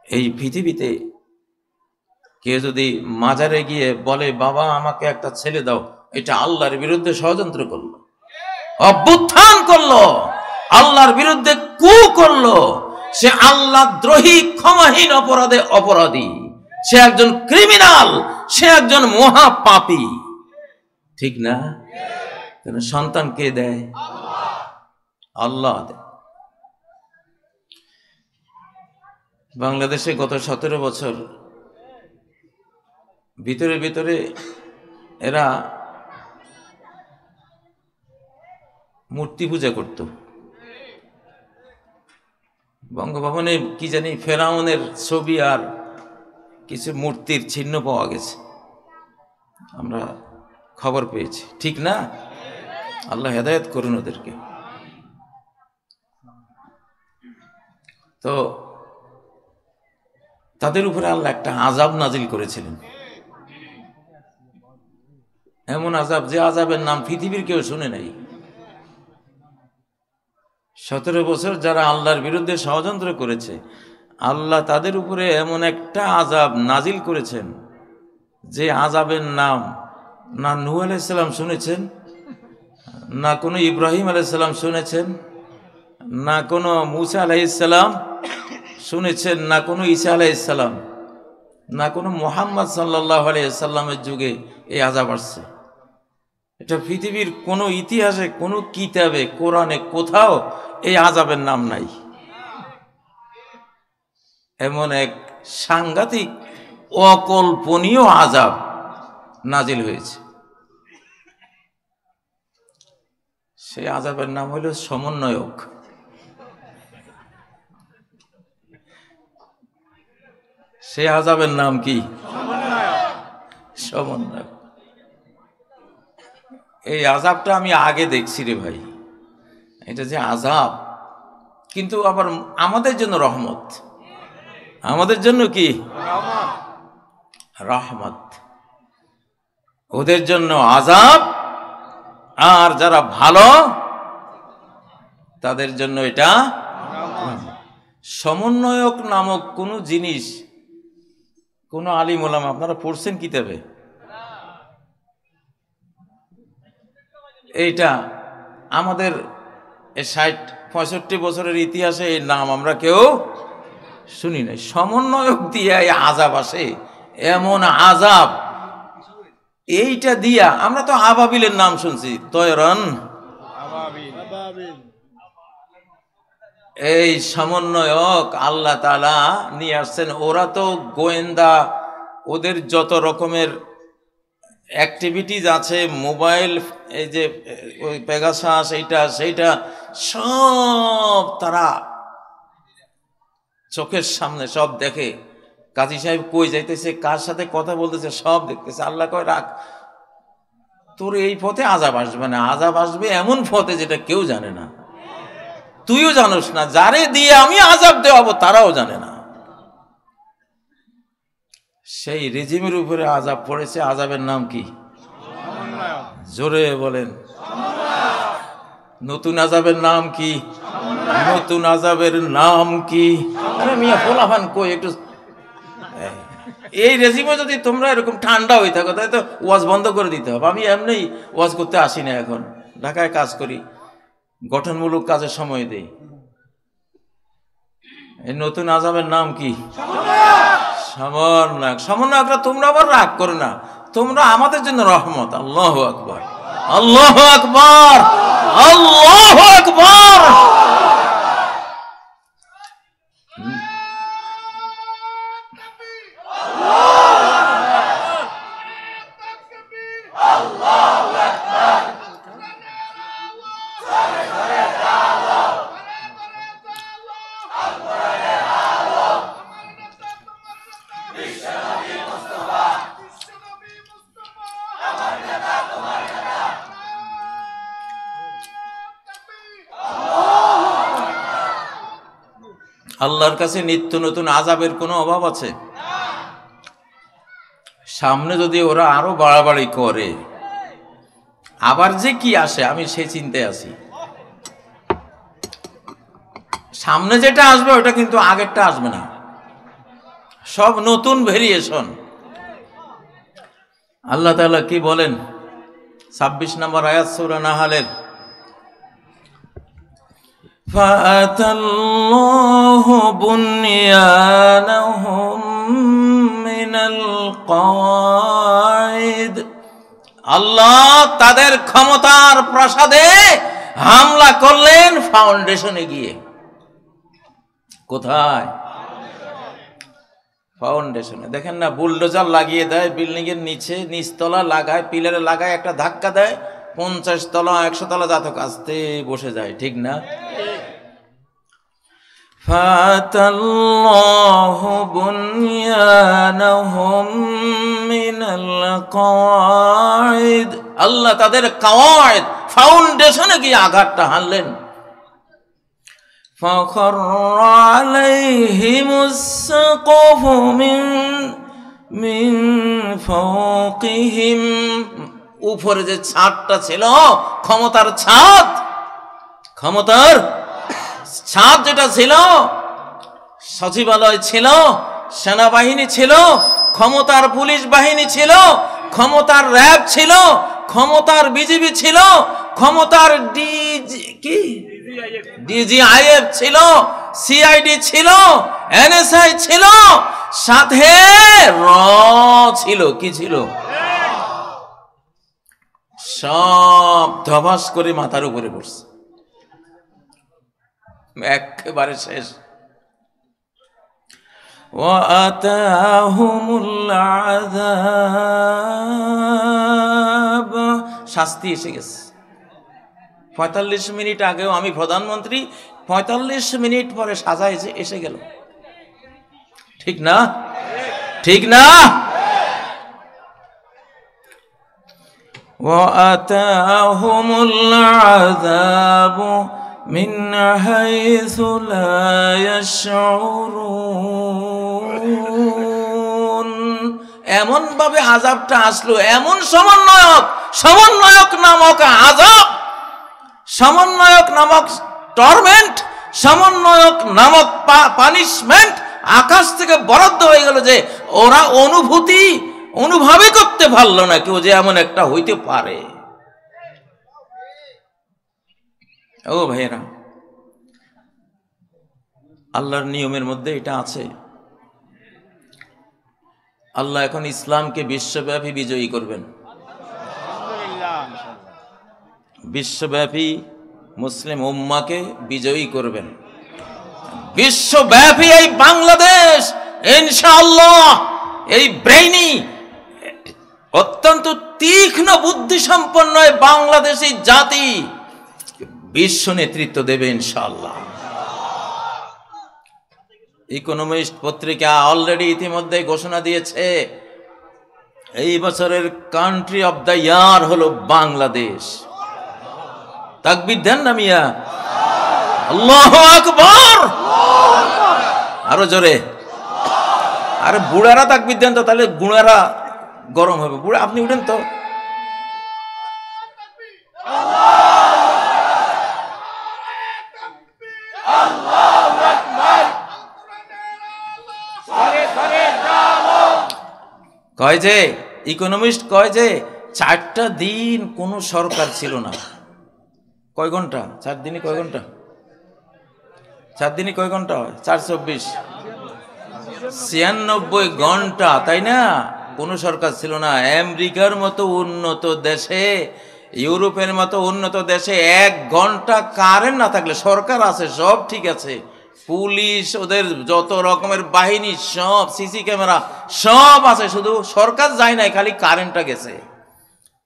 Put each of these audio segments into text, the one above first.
এই পৃথিবীতে কেউ যদি মাজারে গিয়ে বলে বাবা আমাকে একটা ছেলে দাও, এটা আল্লাহর বিরুদ্ধে ষড়যন্ত্র করলো, অভ্যুত্থান করলো, আল্লাহর বিরুদ্ধে কু করলো, সে আল্লাহ দ্রোহী, ক্ষমাহীন অপরাধী, সে একজন ক্রিমিনাল, সে একজন মহাপাপী। ঠিক না? কেন? সন্তান কে দেয়? আল্লাহ দেয়। বাংলাদেশে গত 17 বছর ভিতরে ভিতরে এরা মূর্তি পূজা করত। বঙ্গভবনে কি জানি ফেরাউনের ছবি আর কিছু মূর্তির চিহ্ন পাওয়া গেছে, আমরা খবর পেয়েছি। ঠিক না? আল্লাহ হেদায়েত করুন ওদেরকে। তো তাদের উপরে আল্লাহ একটা আযাব নাজিল করেছিলেন, এমন আযাব যে আযাবের নাম পৃথিবীর কেউ শুনে নাই। 17 বছর যারা আল্লাহর বিরুদ্ধে ষড়যন্ত্র করেছে, আল্লাহ তাদের উপরে এমন একটা আযাব নাজিল করেছেন যে আযাবের নাম না নূহ আলাইহিস সালাম শুনেছেন, না কোনো ইব্রাহিম আলাইহিস সালাম শুনেছেন, না কোনো মূসা আলাইহিস সালাম শুনেছেন, না কোনো ঈসা আলাইহিস সালাম, না কোনো মুহাম্মদ সাল্লাল্লাহু আলাইহি সাল্লামের যুগে এই আযাব আসছে। এটা পৃথিবীর কোনো ইতিহাসে, কোনো কিতাবে, কোরআনে কোথাও এই আযাবের নাম নাই। এমন এক সাংঘাতিক অকল্পনীয় আযাব নাজিল হয়েছে। সেই আযাবের নাম হলো সমন্বয়ক। সেই আযাবের নাম কি? সমন্বয়ক। এই আযাবটা আমি আগে দেখছি রে ভাই, এটা যে আযাব, কিন্তু আবার আমাদের জন্য রহমত। আমাদের জন্য কি? রহমত। ওদের জন্য আযাব, আর যারা ভালো তাদের জন্য এটা। সমন্বয়ক নামক কোন জিনিস কোন আলিম ওলামা আপনারা পড়ছেন কিতাবে? এইটা আমাদের 60-65 বছরের ইতিহাসে এই নাম আমরা কেউ শুনি নাই। সমন্বয়ক দিয়ে এই আযাব আসে, এমন আযাব। এইটা দিয়া আমরা তো আবাবিলের নাম শুনছি, তয়রান আবাবিল। এই সমন্বয়ক আল্লাহ তাআলা নিয়ে আসছেন। ওরা তো গোয়েন্দা, ওদের যত রকমের অ্যাক্টিভিটিস আছে, মোবাইল, এই যে ওই পেগাসাস, এইটা সেইটা সব তারা চোখের সামনে সব দেখে। কাজী সাহেব কই যাইতেছে, কার সাথে কথা বলতেছে, সব দেখতেছে। আল্লাহ কয় রাখ, তোর এই পথে আযাব আসবে না, আযাব আসবে এমন পথে যেটা কেউ জানে না, তুইও জানোস না, যারে দিয়ে আমি আযাব দেওয়াবো তারাও জানে না। সেই রেজিমের উপরে আযাব পড়েছে। আযাবের নাম কি? জোরে বলেন। নতুন আযাবের নাম কি? নতুন আযাবের নাম কি? আরে মিয়া ফোলাফান কই একটু। এই রেজিমে যদি তোমরা এরকম ঠান্ডা হয়ে থাকো তাহলে তো ওয়াজ বন্ধ করে দিতে হবে। আমি এমনি ওয়াজ করতে আসি না, এখন ঢাকায় কাজ করি, গঠনমূলক কাজের সময় দেই। এই নতুন আযাবের নাম কি? সমন্বয়ক। সমন্বয়করা তোমরা আবার রাগ করো না, তোমরা আমাদের জন্য রহমত। আল্লাহু আকবার, আল্লাহু আকবার, আল্লাহু আকবার। আল্লাহর কাছে নিত্য নতুন আযাবের কোনো অভাব আছে? সামনে যদি ওরা আরো বাড়াবাড়ি করে আবার যে কি আসে, আমি সেই চিন্তায় আছি। সামনে যেটা আসবে ওটা কিন্তু আগেরটা আসবে না। সব নতুন ভেরিয়েশন। আল্লাহ তাআলা কি বলেন 26 নম্বর আয়াত সূরা নাহালের, ফাআতাল্লাহু বুনিয়ানাহুম মিনাল কওয়াইদ, আল্লাহ তাদের ক্ষমতার প্রাসাদে হামলা করলেন ফাউন্ডেশনে গিয়ে। কোথায়? ফাউন্ডেশনে। দেখেন না, বুলডোজার লাগিয়ে দেয় বিল্ডিং এর নিচে, নিচতলা লাগায়, পিলারে লাগায়, একটা ধাক্কা দেয়, 50 তলা 100 তলা জাতক আস্তে বসে যায়, ঠিক না? ফাতাল্লাহু বুনিয়ানাহুম মিনাল কওয়াইদ, আল্লাহ তাদের কওয়াইদ ফাউন্ডেশনে গিয়ে আঘাতটা হানলেন। فخر عليهم السقف من فوقهم, উপরে যে ছাদটা ছিল, ক্ষমতার ছাদ, ক্ষমতার ছাদ যেটা ছিল, সচিবালয় ছিল, সেনাবাহিনী ছিল, ক্ষমতার পুলিশ বাহিনী ছিল, ক্ষমতার র্যাব ছিল, ক্ষমতার বিজিবি ছিল, ক্ষমতার ডিজিআইএফ ছিল, সিআইডি ছিল, এনএসআই ছিল, সাথে র ছিল। কি ছিল? সব ধবাস করে মাথার উপরে পড়ছে, একেবারে শেষ। ওয়াতাহুমুল আযাব, শাস্তি এসে গেছে। 45 মিনিট আগেও আমি প্রধানমন্ত্রী, 45 মিনিট পরে সাজা এসে গেল, ঠিক না? ঠিক না? ওয়াতাহুমুল আযাবু মিন হাইসু লা ইয়াশউরুন, এমন ভাবে আযাবটা আসলো, এমন সমন্বয়ক নামক আযাব, সমন্বয়ক নামক টর্মেন্ট, সমন্বয়ক নামক পানিশমেন্ট আকাশ থেকে বরাদ্দ হয়ে গেল, যে ওরা অনুভবই করতে পারলো না কেউ যে এমন একটা হইতে পারে। ও ভাইরা, আল্লাহর নিয়মের মধ্যে এটা আছে। আল্লাহ এখন ইসলামকে বিশ্বব্যাপী বিজয়ী করবেন, বিশ্বব্যাপী মুসলিম উম্মাকে বিজয়ী করবেন, বিশ্বব্যাপী এই বাংলাদেশ ইনশাআল্লাহ, এই ব্রেইনি অত্যন্ত তীক্ষ্ণ বুদ্ধি সম্পন্ন বাংলাদেশী জাতি বিশ্ব নেতৃত্ব দেবে ইনশাআল্লাহ। ইকোনমিস্ট পত্রিকা অলরেডি ইতিমধ্যে ঘোষণা দিয়েছে এই বছরের কান্ট্রি অফ দ্য ইয়ার হলো বাংলাদেশ। তাকবীর দেন না মিয়া, আল্লাহু আকবার, আরো জোরে। আরে বুড়ারা তাকবীর দেন তো, তাহলে গুণারা গরম হবে। বুড়া আপনি উঠেন তো। কয় যে ইকোনমিস্ট কয় যে 4টা দিন কোন সরকার ছিল না। কয় ঘন্টা? 4 দিনে কয় ঘন্টা? 4 দিনে কয় ঘন্টা হয়? 424, 96 ঘন্টা, তাই না? কোন সরকার ছিল না। আমেরিকার মতো উন্নত দেশে, ইউরোপের মতো উন্নত দেশে 1 ঘন্টা কারেন্ট না থাকলে, সরকার আছে সব ঠিক আছে, পুলিশ, ওদের যত রকমের বাহিনী সব, সিসি ক্যামেরা সব আছে, শুধু সরকার যায় নাই, খালি কারেন্টটা গেছে।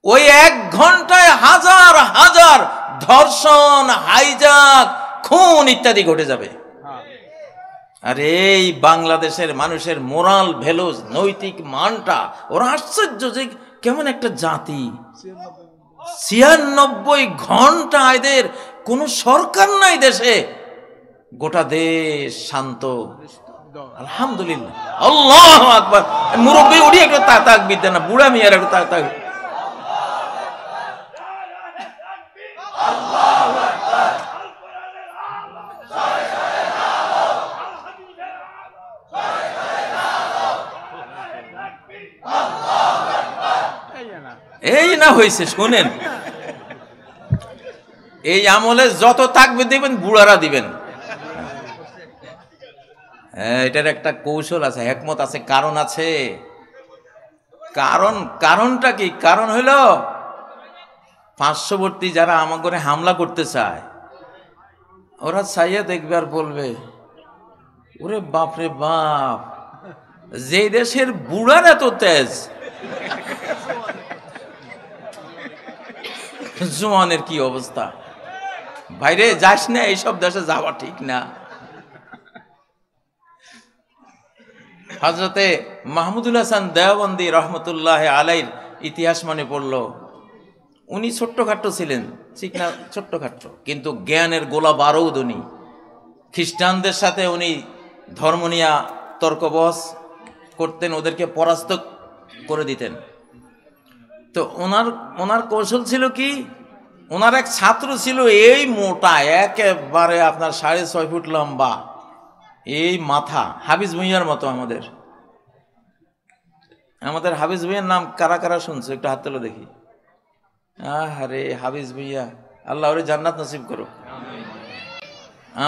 ওই 1 ঘন্টায় হাজার হাজার ধর্ষণ, হাইজাক, খুন ইত্যাদি ঘটে যাবে। আর এই বাংলাদেশের মানুষের মোরাল ভ্যালুস, নৈতিক মানটা, ওরা আশ্চর্য যে কেমন একটা জাতি। 96 ঘন্টা এদের কোন সরকার নাই দেশে, গোটা দেশ শান্ত, আলহামদুলিল্লাহ, আল্লাহু আকবার। মুরব্বী উঠি একটু তাকবীর দেন না, বুড়া মিয়ার একটু তাকবীর। না হয়েছে শোনেন, এই আমলে যত থাকবে দিবেন বুড়ারা দিবেন। হ্যাঁ, এটার একটা কৌশল আছে, হিকমত আছে, কারণ আছে। কারণটা কি? কারণ হইল পার্শ্ববর্তী যারা আমার ঘরে হামলা করতে চায়, ওরা চাইয়া দেখবে আর বলবে, ওরে বাপরে বাপ, যে দেশের বুড়ার এত তেজ, জওয়ানের কি অবস্থা, বাইরে যাস না, এইসব দেশে যাওয়া ঠিক না। হযরতে মাহমুদুল হাসান দেওবন্দি রহমতুল্লাহ আলাইহির ইতিহাস মনে পড়ল। উনি ছোট্টখাট্ট ছিলেন, ঠিক না, ছোট্টখাট্ট, কিন্তু জ্ঞানের গোলা বারুদ। উনি খ্রিস্টানদের সাথে উনি ধর্ম নিয়ে তর্ক বহস করতেন, ওদেরকে পরাস্ত করে দিতেন। তো ওনার কৌশল ছিল কি, ওনার এক ছাত্র ছিল এই মোটা, একেবারে আপনার 6.5 ফুট লম্বা, এই মাথা, হাফিজ ভুঁইয়ার মতো। আমাদের হাফিজ ভুঁইয়ার নাম কারা কারা শুনছে একটু হাত তুলে দেখি। আরে হাফিজ ভুঁইয়া, আল্লাহ ওরে জান্নাত নসিব করো।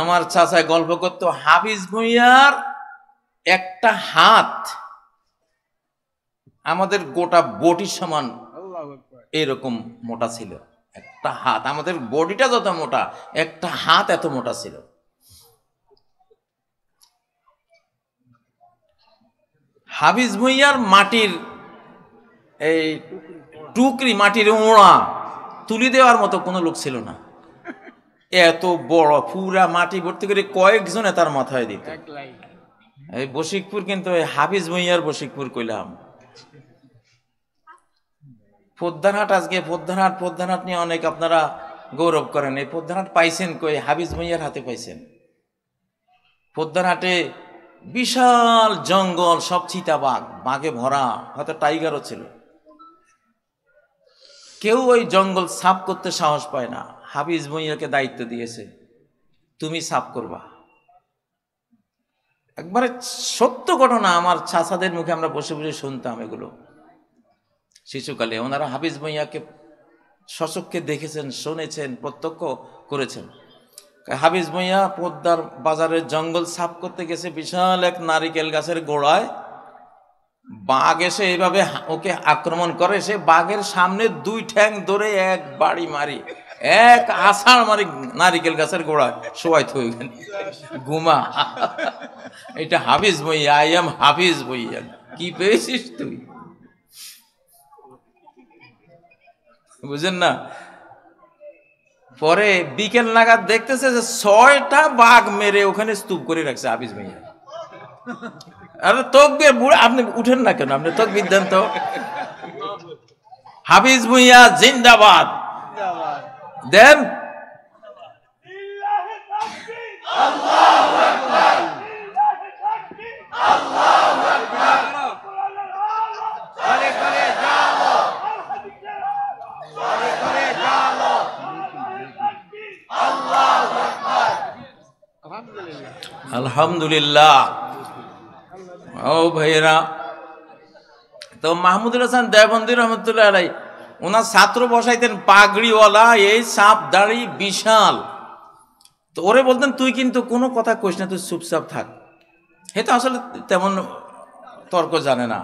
আমার চাচায় গল্প করতো, হাফিজ ভুঁইয়ার একটা হাত আমাদের গোটা বডির সমান এরকম মোটা ছিল। একটা হাত, আমাদের বডিটা যত মোটা, একটা হাত এত মোটা ছিল। হাফিজ ভুঁইয়ার মাটির এই টুকরি, মাটির ওড়া তুলি দেওয়ার মতো কোনো লোক ছিল না। এত বড় পুরা মাটি ভর্তি করে কয়েকজনে তার মাথায় দিত। এই বশিকপুর কিন্তু হাফিজ ভুঁইয়ার বশিকপুর কইলাম। পদ্মারহাট, আজকে পদ্মারহাট নিয়ে অনেক আপনারা গৌরব করেন। এই পদ্মারহাট পাইছেন কই? হাফিজ ভুঁইয়ার হাতে পাইছেন। পদ্মারহাটে বিশাল জঙ্গল, সব চিতাবাঘ, বাঘে ভরা, হয়তো টাইগারও ছিল। কেউ ওই জঙ্গল সাফ করতে সাহস পায় না। হাফিজ ভুঁইয়াকে দায়িত্ব দিয়েছে, তুমি সাফ করবা। একবারে সত্য ঘটনা, আমার চাচাদের মুখে আমরা বসে বসে শুনতাম এগুলো শিশুকালে। ওনারা হাফিজ ভুঁইয়াকে সচক্ষে দেখেছেন, শুনেছেন, প্রত্যক্ষ করেছেন। হাফিজ ভুঁইয়া পদ্মার বাজারের জঙ্গল সাফ করতে গেছে, বিশাল এক নারিকেল গাছের গোড়ায় বাঘ এসে এইভাবে ওকে আক্রমণ করে। সে বাঘের সামনে 2 ঠ্যাং ধরে এক বাড়ি মারি, এক আছাড় মারি নারিকেল গাছের গোড়ায় শোয়াই থই ঘুমা। এটা হাফিজ ভুঁইয়া, আই এম হাফিজ ভুঁইয়া। কি পেয়েছিস তুই? বুঝেন না? পরে বিকেল নাগাদ দেখতেছে যে 6টা বাঘ মেরে ওখানে স্তূপ করে রাখছে হাফিজ ভুঁইয়া। আরে তকবীর, বুড়া আপনি উঠেন না কেন? আপনি তকবীর দেন তো। হাফিজ ভুঁইয়া জিন্দাবাদ দেন। আলহামদুলিল্লাহ। ও ভাইরা, তো মাহমুদুল হাসান দেওবন্দি রহমতুল্লাহ আলাই ওনার ছাত্র বসাইতেন পাগড়িওয়ালা, এই সাপ দাড়ি বিশাল। তো ওরে বলতেন, তুই কিন্তু কোনো কথা কইস না, তুই চুপচাপ থাক। হে তো আসলে তেমন তর্ক জানে না।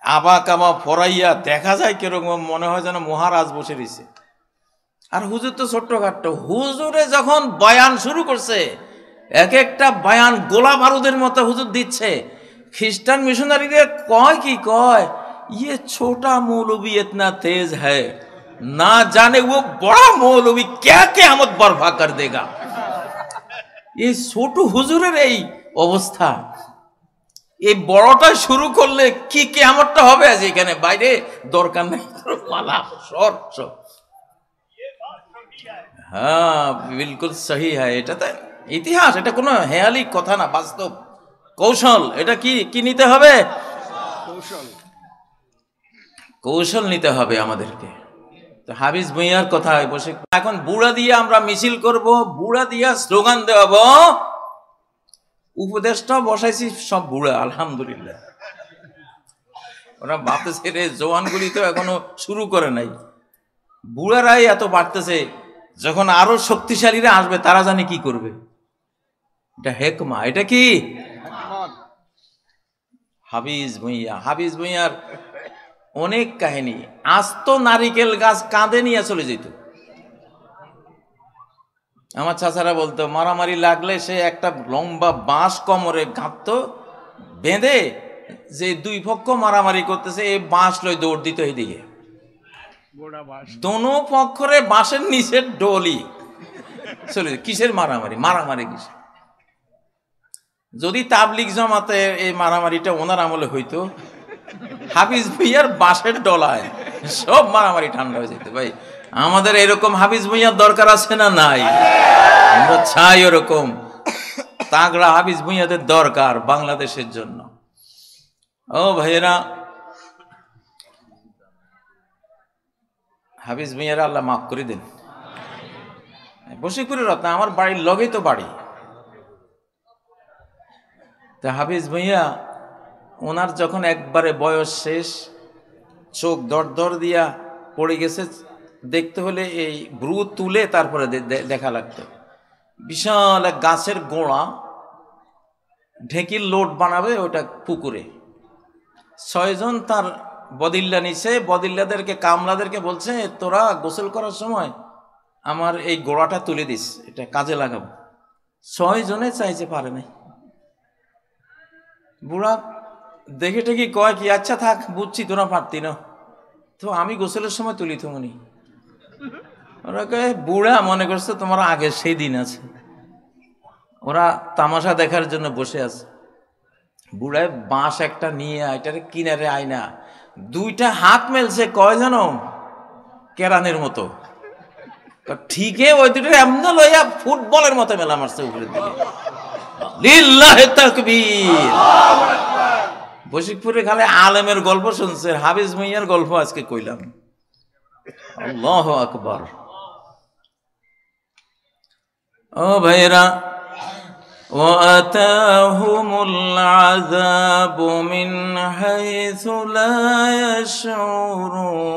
আবা কাবা ফরাইয়া দেখা যায় কিরকম, মনে হয় যেন মহারাজ বসে রয়েছে। আর হুজুর তো ছোট্টখাট্ট। হুজুরে যখন বয়ান শুরু করছে, এক একটা বয়ান গোলা বারুদের মতো হুজুর দিচ্ছে। খ্রিস্টান মিশনারিদের কয় কি কয়, ये छोटा मौलवी इतना तेज है, ना जाने वो बड़ा मौलवी क्या क़यामत बर्पा कर देगा। এই ছোট হুজুরের এই অবস্থা, এই বড়টা শুরু করলে কি কিয়ামতটা হবে আজ এখানে। বাইরে দরকার নাই, পালা সর সব। হ্যাঁ, বিলকুল সহি হ্যাঁ। এটা তো ইতিহাস, এটা কোনো হেয়ালি কথা না, বাস্তব কৌশল। এটা কি নিতে হবে? কৌশল নিতে হবে আমাদেরকে। তো হাফিজ ভুঁইয়ার কথা বসে এখন বুড়া দিয়ে আমরা মিছিল করব, বুড়া দিয়া স্লোগান দেওয়াব। উপদেশটা বসাইছি সব বুড়া, আলহামদুলিল্লাহ। ওরা ভাবতেছে রে জওয়ানগুলি তো এখনো শুরু করে নাই, বুড়ারাই এত বাড়তেছে, যখন আরো শক্তিশালীরা আসবে তারা জানে কি করবে। এটা হেকমা। এটা কি হাফিজ ভুঁইয়া। হাফিজ ভুঁইয়ার অনেক কাহিনী। আস্ত নারিকেল গাছ কাঁধে নিয়ে চলে যেত। আমার চাচারা বলতো মারামারি লাগলে সে একটা লম্বা বাঁশ কোমরে গাঁথত, বেঁধে যে দুই পক্ষ মারামারি করতেছে এই বাঁশ লই দৌড় দিত এইদিকে, দোনো পক্ষরে বাঁশের নিচে ডলি চলে। কিসের মারামারি? মারামারি কিসের? যদি তাবলিগ জামাতে এই মারামারিটা ওনার আমলে হইতো, হাফিজ ভুঁইয়ার বাঁশের ডলায় সব মারামারি ঠান্ডা হয়ে যেত। ভাই আমাদের এরকম হাফিজ ভুঁইয়ার দরকার আছে না নাই? আমরা চাই ওরকম তাগড়া হাফিজ ভুঁইয়াদের দরকার বাংলাদেশের জন্য। ও ভাইয়েরা, হাফিজ ভুঁইয়ারা আল্লাহ মাফ করে দেন। বশিরপুরের রত্ন আমার বাড়ির লগেই তো বাড়ি। তা হাফিজ ভুঁইয়া ওনার যখন একবারে বয়স শেষ, চোখ দর দিয়া পড়ে গেছে, দেখতে হলে এই ভ্রু তুলে তারপরে দেখা লাগতো। বিশাল এক গাছের গোড়া, ঢেকির লোট বানাবে ওটা পুকুরে। 6 জন তার বদিল্লা নিছে, বদিল্লাদেরকে কামলাদেরকে বলছে তোরা গোসল করার সময় আমার এই গোড়াটা তুলে দিস, এটা কাজে লাগাবো। 6 জনে চাইছে, পারে নাই। বুড়া দেখে টেকি কয় কি আচ্ছা থাক, বুঝছি তোরা পারতি না, তো আমি গোসলের সময় তুলি তো মনি। ওরা কয়ে বুড়া মনে করছে তোমার আগে সেই দিন আছে। ওরা তামাশা দেখার জন্য বসে আছে। বুড়ায় বাঁশ একটা নিয়ে এটার কিনারে আয়না, 2টা হাত মেলছে, কয় জানো কেরানের মতো, ঠিকই ওই দুটো এমন লইয়া ফুটবলের মতো মেলা মারছে উপরের দিকে। লিল্লাহে তাকবীর। বশিরপুরে খালি আলেমের গল্প শুনছে, হাফিজ ভুঁইয়ার গল্প আজকে কইলাম। আল্লাহু আকবার। ও ভাইরা, ওয়াতাহুমুল আযাবু মিন হাইসু লা ইয়াশউরুন।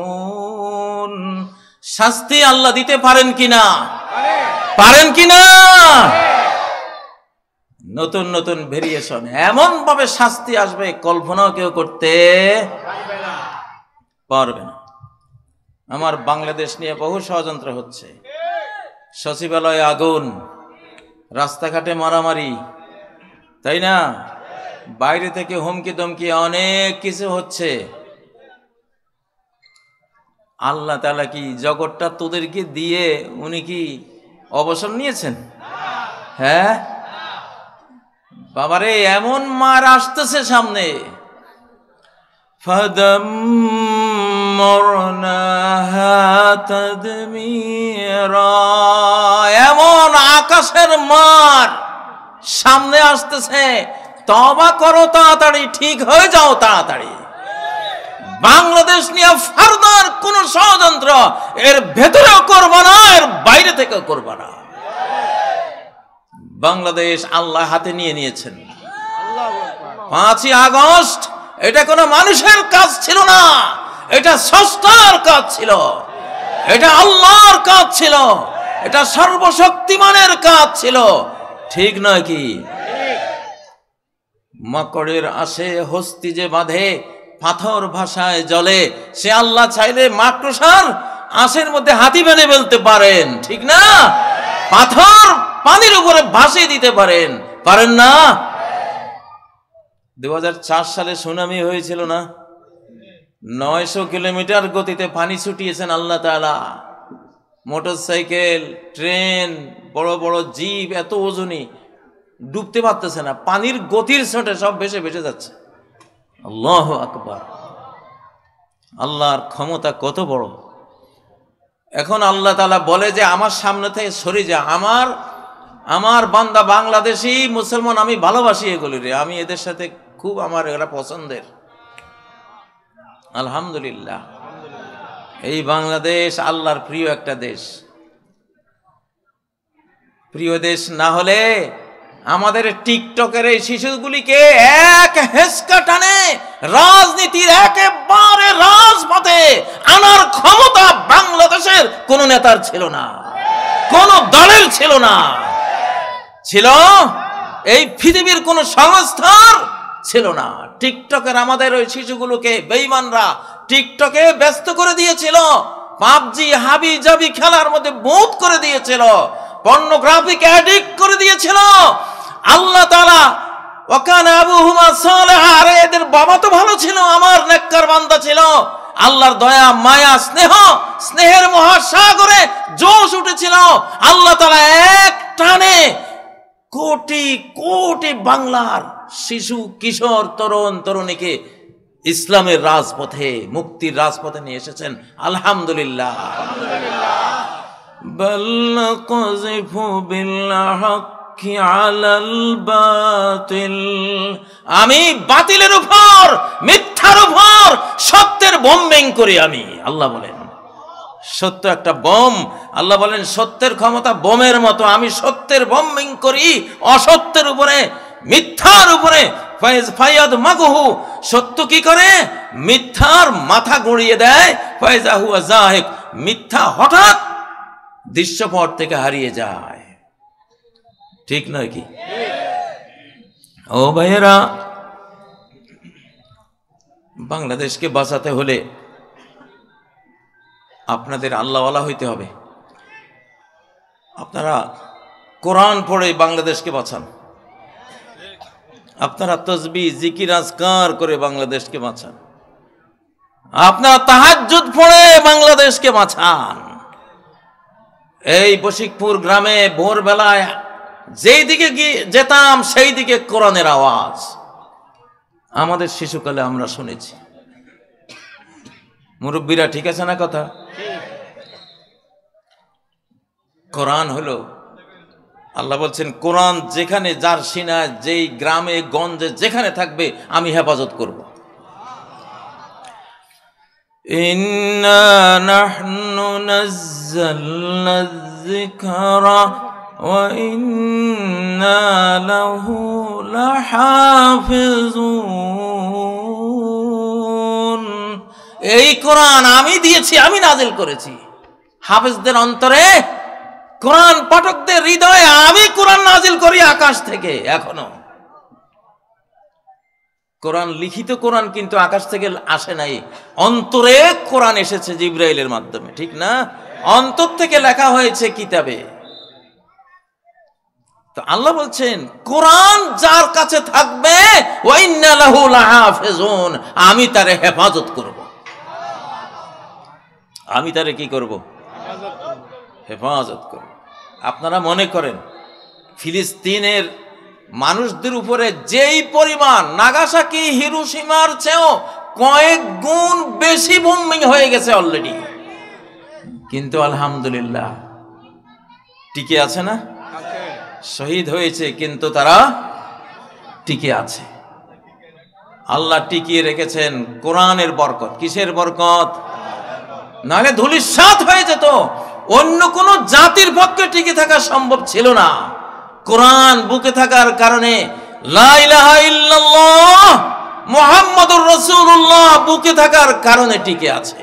শাস্তি আল্লাহ দিতে পারেন কিনা? পারেন কিনা? নতুন নতুন ভেরিয়েশন, এমন ভাবে শাস্তি আসবে কল্পনাও কেউ করতে পারবে না। আমার বাংলাদেশ নিয়ে বহু ষড়যন্ত্র হচ্ছে। সচিবালয়ে আগুন, রাস্তাঘাটে মারামারি, তাই না? বাইরে থেকে হুমকি দমকি অনেক কিছু হচ্ছে। আল্লাহ তাআলা কি জগৎটা তোদেরকে দিয়ে উনি কি অবসর নিয়েছেন? হ্যাঁ বাবারে, এমন মার আসতেছে সামনে। এমন আকাশের মার সামনে আসতেছে, তওবা করো তাড়াতাড়ি, ঠিক হয়ে যাও তাড়াতাড়ি। বাংলাদেশ নিয়ে ফারদার কোন ষড়যন্ত্র এর ভেতরেও করবা না, এর বাইরে থেকেও করবা না। বাংলাদেশ আল্লাহ হাতে নিয়ে নিয়েছেন। 5ই আগস্ট এটা কোনো মানুষের কাজ ছিল না, এটা স্রষ্টার কাজ ছিল, এটা আল্লাহর কাজ ছিল, এটা সর্বশক্তিমানের কাজ ছিল, ঠিক নয় কি? মাকড়ের আসে হস্তি যে বাঁধে, পাথর ভাষায় জলে, সে আল্লাহ চাইলে মাকড়সার আঁশের মধ্যে হাতি বেঁধে ফেলতে পারেন, ঠিক না? পাথর পানির উপরে ভাসিয়ে দিতে পারেন, পারেন না? 2004 সালে সুনামি হয়েছিল না? 900 কিলোমিটার গতিতে পানি ছুটিয়েছেন আল্লাহ তাআলা। মোটরসাইকেল, ট্রেন, বড় বড় জিপ এত ওজনই ডুবতে পারতেছে না, পানির গতির ছোটে সব ভেসে ভেসে যাচ্ছে। আল্লাহু আকবার। আল্লাহর ক্ষমতা কত বড়। এখন আল্লাহ তাআলা বলে যে আমার সামনে থেকে সরে যা, আমার বান্দা বাংলাদেশি মুসলমান আমি ভালোবাসি এগুলি রে, আমি এদের সাথে খুব আমার এরা পছন্দের। আলহামদুলিল্লাহ, এই বাংলাদেশ আল্লাহর প্রিয় একটা দেশ। প্রিয় দেশ না হলে আমাদের টিকটকের এই শিশুগুলিকে এক হেসকা টানে রাজনীতির একেবারে রাজপথে আনার ক্ষমতা বাংলাদেশের কোন নেতার ছিল না, কোন দলের ছিল না, ছিল এই পৃথিবীর কোন সংস্থার ছিল না। টিকটকের আমাদের ওই শিশুগুলোকে বেঈমানরা টিকটকে ব্যস্ত করে দিয়েছিল, পাবজি হাবি জাবি খেলার মধ্যে বুঁদ করে দিয়েছিল, পর্নোগ্রাফিক অ্যাডিক্ট করে দিয়েছিল। আল্লাহ তাআলা ওয়াকানা আবুহুমা সালিহা, আরে এদের বাবা তো ভালো ছিল, আমার নেককার বান্দা ছিল। আল্লাহর দয়া মায়া স্নেহের মহাসাগরে জোশ উঠেছিল। আল্লাহ তাআলা এক টানে কোটি কোটি বাংলার শিশু কিশোর তরুণ তরুণীকে ইসলামের রাজপথে মুক্তির রাজপথে নিয়ে এসেছেন। আলহামদুলিল্লাহ। বাল কাযিফু বিল হাক্কি আলাল বাতিল, আমি বাতিলের উপর মিথ্যার উপর সত্যের বোম্বিং করি আমি। আল্লাহ বলেন সত্য একটা বোম, আল্লাহ বলেন সত্যের ক্ষমতা বোমের মতো, আমি সত্যের বোম্বিং করি অসত্যের উপরে মিথ্যার উপরে। ফায়াদ মাগুহু, সত্য কি করে? মিথ্যার মাথা গড়িয়ে দেয়। ফায়জা হুয়া জাহিক, মিথ্যা হঠাৎ দৃশ্যপট থেকে হারিয়ে যায়। ঠিক নয় কি? ও ভাইয়েরা, বাংলাদেশকে বাঁচাতে হলে আপনাদের আল্লাহওয়ালা হইতে হবে। আপনারা কোরআন পড়ে বাংলাদেশকে বাঁচান, আপনারা তসবিহ জিকির আজকার করে বাংলাদেশকে বাঁচান, আপনারা তাহাজ্জুদ পড়ে বাংলাদেশকে বাঁচান। এই বশিকপুর গ্রামে ভোরবেলায় যেই দিকে যেতাম সেই দিকে কোরআনের আওয়াজ আমাদের শিশুকালে আমরা শুনেছি। মুরব্বীরা ঠিক আছে না কথা? কোরআন হলো, আল্লাহ বলছেন কোরআন যেখানে যার সিনায় যেই গ্রামে গঞ্জে যেখানে থাকবে আমি হেফাজত করব। ইন্না নাহনু নাযালনা যিকরা ওয়া ইন্না লাহু লাহাফিজুন, এই কোরআন আমি দিয়েছি, আমি নাজিল করেছি। হাফেজদের অন্তরে, কোরআন পাঠকদের হৃদয়ে আমি কোরআন নাজিল করি আকাশ থেকে। এখনো কোরআন, লিখিত কোরআন কিন্তু আকাশ থেকে আসে নাই, অন্তরে কোরআন এসেছে জিবরাইলের মাধ্যমে, ঠিক না? অন্তর থেকে লেখা হয়েছে কিতাবে। তো আল্লাহ বলছেন কোরআন যার কাছে থাকবে ওয়া ইন্না লাহু লাহাফিজুন, আমি তারে হেফাজত করব। আমি তারে কি করব? হেফাজত করব। আপনারা মনে করেন ফিলিস্তিনের মানুষদের উপরে যেই পরিমাণ নাগাসাকি হিরোশিমার চেয়েও কয়েক গুণ বেশি বোম্বিং হয়ে গেছে অলরেডি, কিন্তু আলহামদুলিল্লাহ টিকে আছে না? শহীদ হয়েছে কিন্তু তারা টিকে আছে। আল্লাহ টিকিয়ে রেখেছেন কোরআনের বরকত। কিসের বরকত? নাহলে ধূলিসাৎ হয়ে যেত, অন্য কোন জাতির পক্ষে টিকে থাকা সম্ভব ছিল না। কোরআন বুকে থাকার কারণে, লা ইলাহা ইল্লাল্লাহ মুহাম্মাদুর রাসূলুল্লাহ বুকে থাকার কারণে টিকে আছে।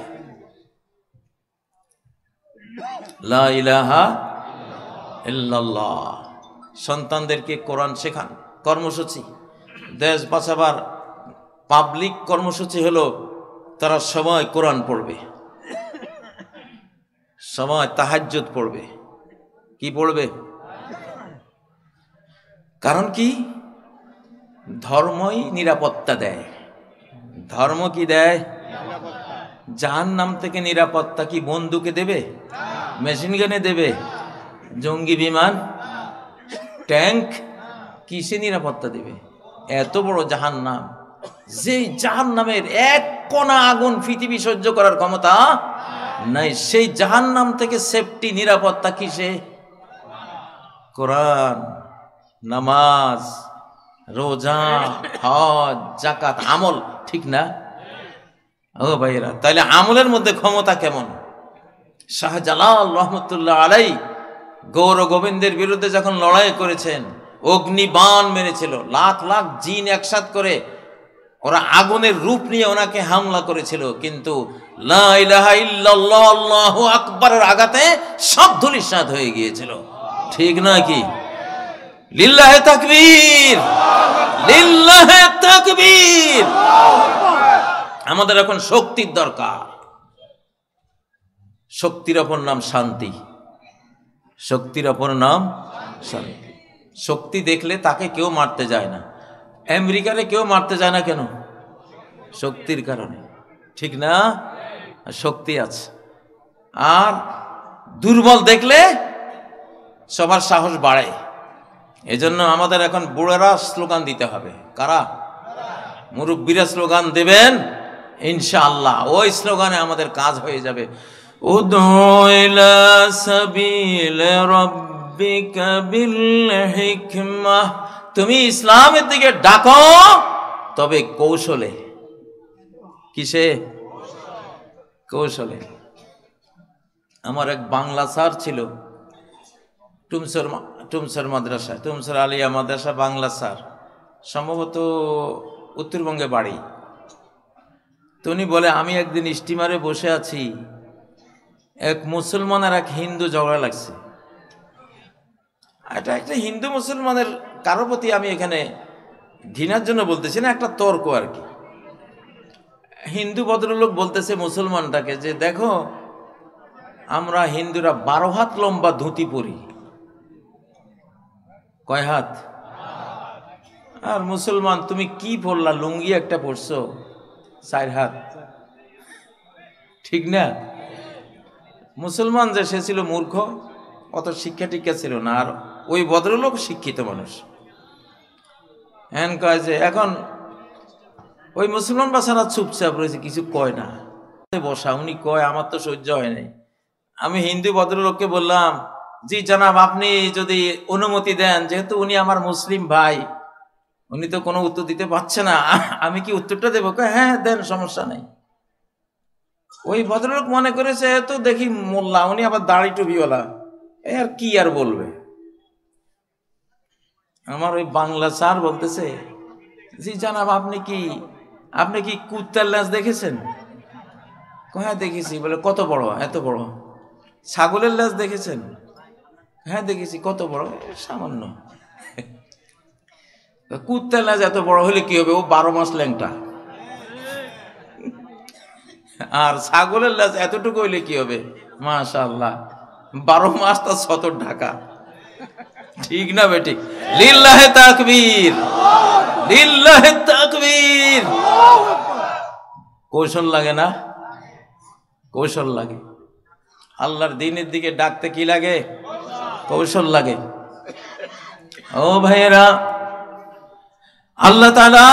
লা ইলাহা ইল্লাল্লাহ। সন্তানদেরকে কোরআন শেখান কর্মসূচি, দেশ বাঁচাবার পাবলিক কর্মসূচি হলো তারা সবাই কোরআন পড়বে, সবাই তাহাজ্জুদ পড়বে। কি পড়বে? কারণ কি? ধর্মই নিরাপত্তা দেয়। ধর্ম কি দেয়? জাহান্নাম থেকে নিরাপত্তা কি বন্দুকে দেবে? মেশিন গানে দেবে? জঙ্গি বিমান, ট্যাঙ্ক, কিসে নিরাপত্তা দেবে? এত বড় জাহান্নাম, যেই জাহান্নামের এক কণা আগুন পৃথিবী সহ্য করার ক্ষমতা নাই, সেই জাহান্নাম থেকে সেফটি নিরাপত্তা কিসে? কোরআন, নামাজ, রোজা, হজ, যাকাত, আমল, ঠিক না? ও ভাইরা, তাইলে আমলের মধ্যে ক্ষমতা কেমন? শাহজালাল রহমতুল্লাহ আলাই গৌর গোবিন্দের বিরুদ্ধে যখন লড়াই করেছেন, অগ্নিবাণ মেরেছিল, লাখ লাখ জিন একসাথ করে ওরা আগুনের রূপ নিয়ে ওনাকে হামলা করেছিল, কিন্তু লা ইলাহা ইল্লাল্লাহ আল্লাহু আকবারের আঘাতে সব ধূলিসাৎ হয়ে গিয়েছিল। ঠিক নয় কি? লিল্লাহে তাকবীর, লিল্লাহে তাকবীর। আমাদের এখন শক্তির দরকার। শক্তির অপর নাম শান্তি, শক্তির অপর নাম শান্তি। শক্তি দেখলে তাকে কেউ মারতে যায় না। আমেরিকারে কেউ মারতে যায় না কেন? শক্তির কারণে, ঠিক না? শক্তি আছে। আর দুর্বল দেখলে সবার সাহস বাড়ে। এজন্য আমাদের এখন বুড়ারা স্লোগান দিতে হবে। কারা? মুরব্বীরা স্লোগান দেবেন ইনশাআল্লাহ। ওই স্লোগানে আমাদের কাজ হয়ে যাবে। উদউ ইলা সাবিল রাব্বিকা বিল হিকমাহ, তুমি ইসলামের দিকে ডাকো, তবে কৌশলে। কিসে? কৌশলে। আমার এক বাংলা স্যার ছিল টুমসর মাদ্রাসা, টুমসর আলিয়া মাদ্রাসা বাংলা স্যার, সম্ভবত উত্তরবঙ্গে বাড়ি। তো উনি বলে, আমি একদিন স্টিমারে বসে আছি, এক মুসলমান আর এক হিন্দু ঝগড়া লাগছে। এটা একটা হিন্দু মুসলমানের কারো প্রতি আমি এখানে ঘৃণার জন্য বলতেছি না, একটা তর্ক আর কি। হিন্দু ভদ্রলোক বলতেছে মুসলমানটাকে যে, দেখো আমরা হিন্দুরা 12 হাত লম্বা ধুতি পরি। কয় হাত? আর মুসলমান তুমি কি পরলা? লুঙ্গি একটা পরছো, 4 হাত। ঠিক না? মুসলমান যে সে ছিল মূর্খ, অত শিক্ষা টিক্ষা ছিল না। আর ওই ভদ্রলোক শিক্ষিত মানুষ। হ্যান কয় যে, এখন ওই মুসলমান বাসারা চুপচাপ রয়েছে, কিছু কয় না, বসা। উনি কয়, আমার তো সহ্য হয় নাই। আমি হিন্দু ভদ্রলোককে বললাম, জি জনাব, আপনি যদি অনুমতি দেন, যেহেতু উনি আমার মুসলিম ভাই, উনি তো কোনো উত্তর দিতে পারছে না, আমি কি উত্তরটা দেবো? হ্যাঁ দেন, সমস্যা নেই। ওই ভদ্রলোক মনে করেছে তো দেখি মোল্লা, উনি আবার দাড়ি টুপিওয়ালা, আর কি আর বলবে। আমার ওই বাংলা স্যার বলতেছে, জি জানাব, আপনি কি কুত্তার ল্যাজ দেখেছেন? হ্যাঁ দেখেছি। বলে, কত বড়? এত বড়। ছাগলের ল্যাজ দেখেছেন? হ্যাঁ দেখেছি। কত বড়? সামান্য। কুত্তার ল্যাজ এত বড় হলে কি হবে? ও 12 মাস ল্যাংটা। আর ছাগলের ল্যাজ এতটুকু হইলে কি হবে? মাশাআল্লাহ, 12 মাস তার সতর ঢাকা। ঠিক না বেঠিক? লিল্লাহে তাকবীর, লিল্লাহে তাকবীর। কৌশল লাগে না? কৌশল লাগে। আল্লাহর দ্বীনের দিকে ডাকতে কি লাগে? কৌশল লাগে। ও ভাইয়েরা, আল্লাহ তাআলা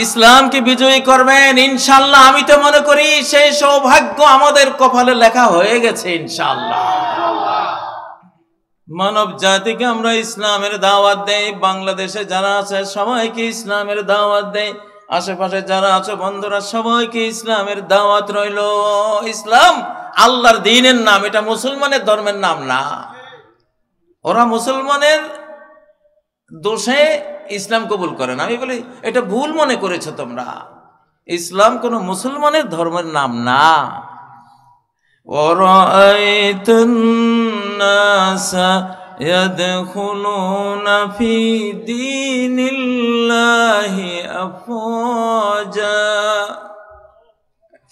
ইসলামকে বিজয়ী করবেন ইনশাআল্লাহ। আমি তো মনে করি সেই সৌভাগ্য আমাদের কপালে লেখা হয়ে গেছে ইনশাআল্লাহ। মানব জাতিকে আমরা ইসলামের দাওয়াত দেই। বাংলাদেশে যারা আছে সবাইকে ইসলামের দাওয়াত দেই। আশেপাশে যারা আছে বন্ধুরা, সবাইকে ইসলামের দাওয়াত রইল। ইসলাম আল্লাহর দ্বীনের নাম, এটা মুসলমানের ধর্মের নাম না। ওরা মুসলমানের দোষে ইসলাম কবুল করে না। আমি বলি, এটা ভুল মনে করেছো তোমরা। ইসলাম কোন মুসলমানের ধর্মের নাম না। ওয়ারাআইতান নাসা ইয়াদখুলুনা ফি দীনিল্লাহি আফওয়াজা।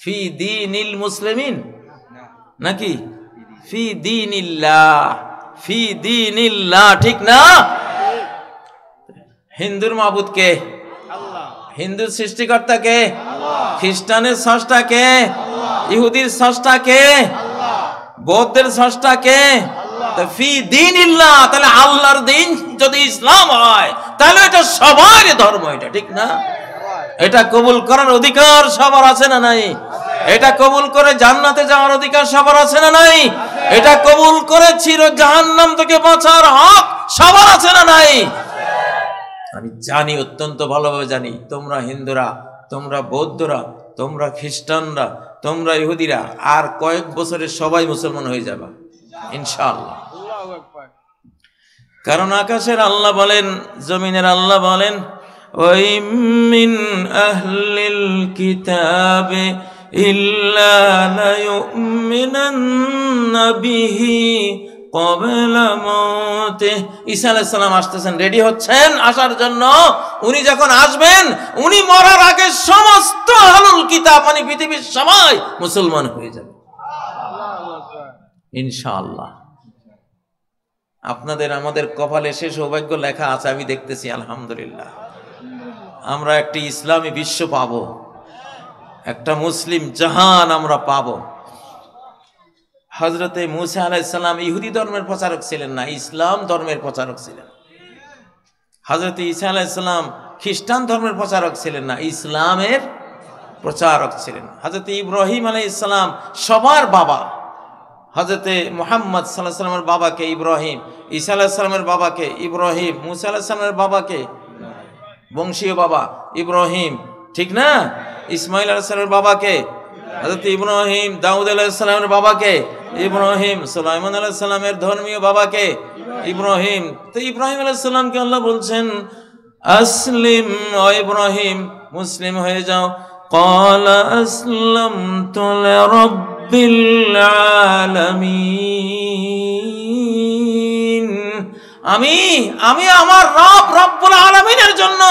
ফি দীনিল মুসলিমিন নাকি ফি দীনিল্লাহ? ফি দীনিল্লাহ, ঠিক না? হিন্দুর মাবুদ কে? আল্লাহ। হিন্দুর সৃষ্টিকর্তা কে? আল্লাহ। খ্রিস্টানের স্রষ্টা কে? আল্লাহ। ইহুদির স্রষ্টা কে? আল্লাহ। বৌদ্ধের স্রষ্টা কে? আল্লাহ। ফি দীনিল্লাহ, তাহলে আল্লাহর দ্বীন যদি ইসলাম হয়, তাহলে এটা সবার ধর্ম, এটা ঠিক না? এটা কবুল করার অধিকার সবার আছে না নাই? এটা কবুল করে জান্নাতে যাওয়ার অধিকার সবার আছে না নাই? এটা কবুল করে চির জাহান্নাম থেকে বাঁচার হক সবার আছে না নাই? আমি জানি, অত্যন্ত ভালোভাবে জানি, তোমরা হিন্দুরা, তোমরা বৌদ্ধরা, তোমরা খ্রিস্টানরা, তোমরা ইহুদিরা আর কয়েক বছরে সবাই মুসলমান হয়ে যাবে ইনশাআল্লাহ। কারণ আকাশের আল্লাহ বলেন, জমিনের আল্লাহ বলেন, ওয়া মিন আহলিল কিতাবে ইল্লা লা ইউমিনান্না বিহি ক্বাবলা মাউতিহি। ঈসা আলাইহিস সালাম আসতেছেন, রেডি হচ্ছেন আসার জন্য। উনি যখন আসবেন, উনি মরার আগে সমস্ত আহলুল কিতাব মানে পৃথিবীর সবাই মুসলমান হয়ে যাবে ইনশাআল্লাহ। আপনাদের আমাদের কপালে সে সৌভাগ্য লেখা আছে, আমি দেখতেছি আলহামদুলিল্লাহ। আমরা একটি ইসলামী বিশ্ব পাব, একটা মুসলিম জাহান আমরা পাব। হযরতে মূসা আলাইহিস সালাম ইহুদি ধর্মের প্রচারক ছিলেন না, ইসলাম ধর্মের প্রচারক ছিলেন। হযরতে ঈসা আলাইহিস সালাম খ্রিস্টান ধর্মের প্রচারক ছিলেন না, ইসলামের প্রচারক ছিলেন। হযরতে ইব্রাহিম আলাইহিস সালাম সবার বাবা। হযরতে মুহাম্মদ সাল্লাল্লাহু আলাইহি ওয়াসাল্লামের বাবাকে ইব্রাহিম, ঈসা আলাইহিস সালামের বাবাকে ইব্রাহিম, মূসা আলাইহিস সালামের বাবাকে বংশীয় বাবা ইব্রাহিম, ঠিক না? ইসমাইল আলাইহিস সালামের বাবাকে হযরত ইব্রাহিম, দাউদ আলাইহিস সালামের বাবাকে ইব্রাহিম, সুলাইমান আলাইহিস সালামের ধর্মীয় বাবাকে ইব্রাহিম। তো ইব্রাহিম আলাইহিস সালামকে আল্লাহ বলছেন আসলিম, ও ইব্রাহিম মুসলিম হয়ে যাও। ক্বালা আসলামতু লিরাব্বিল আলামিন। আমি আমার রব রব্বুল আলামিনের জন্য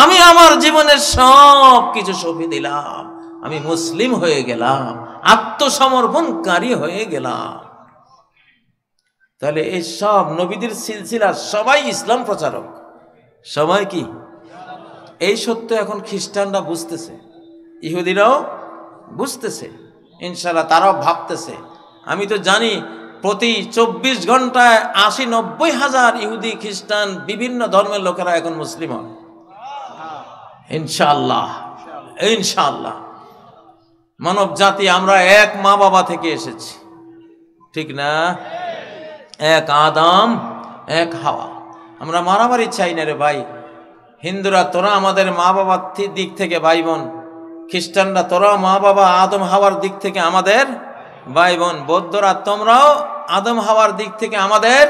আমি আমার জীবনের সব কিছু সঁপে দিলাম, আমি মুসলিম হয়ে গেলাম, আত্মসমর্পণকারী হয়ে গেলাম। তাহলে এই সব নবীদের সিলসিলা সবাই ইসলাম প্রচারক, সবাই কি? এই সত্য এখন খ্রিস্টানরা বুঝতেছে, ইহুদিরাও বুঝতেছে ইনশাআল্লাহ, তারাও ভাবতেছে। আমি তো জানি প্রতি 24 ঘন্টায় 80-90 হাজার ইহুদি খ্রিস্টান বিভিন্ন ধর্মের লোকেরা এখন মুসলিম হয় ইনশাআল্লাহ। ইনশাআল্লাহ মানব জাতি আমরা এক মা বাবা থেকে এসেছি, ঠিক না? এক আদম এক হাওয়া। আমরা মারামারি চাই না রে ভাই। হিন্দুরা তোরা আমাদের মা বাবার দিক থেকে ভাই বোন, খ্রিস্টানরা তোরা মা বাবা আদম হাওয়ার দিক থেকে আমাদের ভাই বোন, বৌদ্ধরা তোমরাও আদম হাওয়ার দিক থেকে আমাদের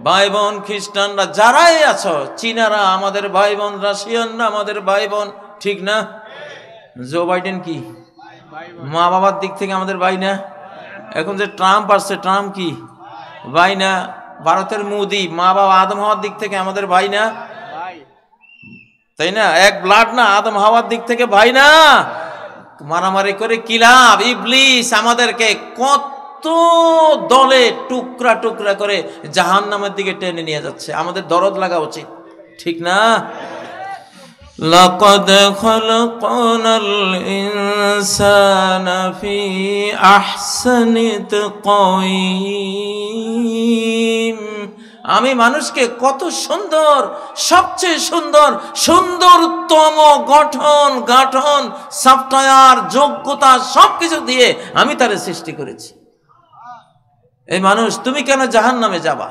ভাই বোন, খ্রিস্টানরা যারাই আছো, চীনারা আমাদের ভাই বোন, রাশিয়ানরা আমাদের ভাই বোন, ঠিক না? জো বাইডেন কি মা বাবার দিক থেকে আমাদের ভাই না? এখন যে ট্রাম্প আসছে, ট্রাম্প কি ভাই না? ভারতের মোদি মা বাবা আদম হাওয়ার দিক থেকে আমাদের ভাই না? তাই না? এক ব্লাড না? আদম হাওয়ার দিক থেকে ভাই না? মারামারি করে কি লাভ? ইবলিস আমাদেরকে কত দলে টুকরা টুকরা করে জাহান্নামের দিকে টেনে নিয়ে যাচ্ছে। আমাদের দরদ লাগা উচিত, ঠিক না? লাকাদ খালাকনাল ইনসানা ফি আহসানি তাকওয়িম। আমি মানুষকে কত সুন্দর, সবচেয়ে সুন্দর, সুন্দরতম গঠন সফটওয়্যার যোগ্যতা সবকিছু দিয়ে আমি তারে সৃষ্টি করেছি। এই মানুষ, তুমি কেন জাহান্নামে যাবা?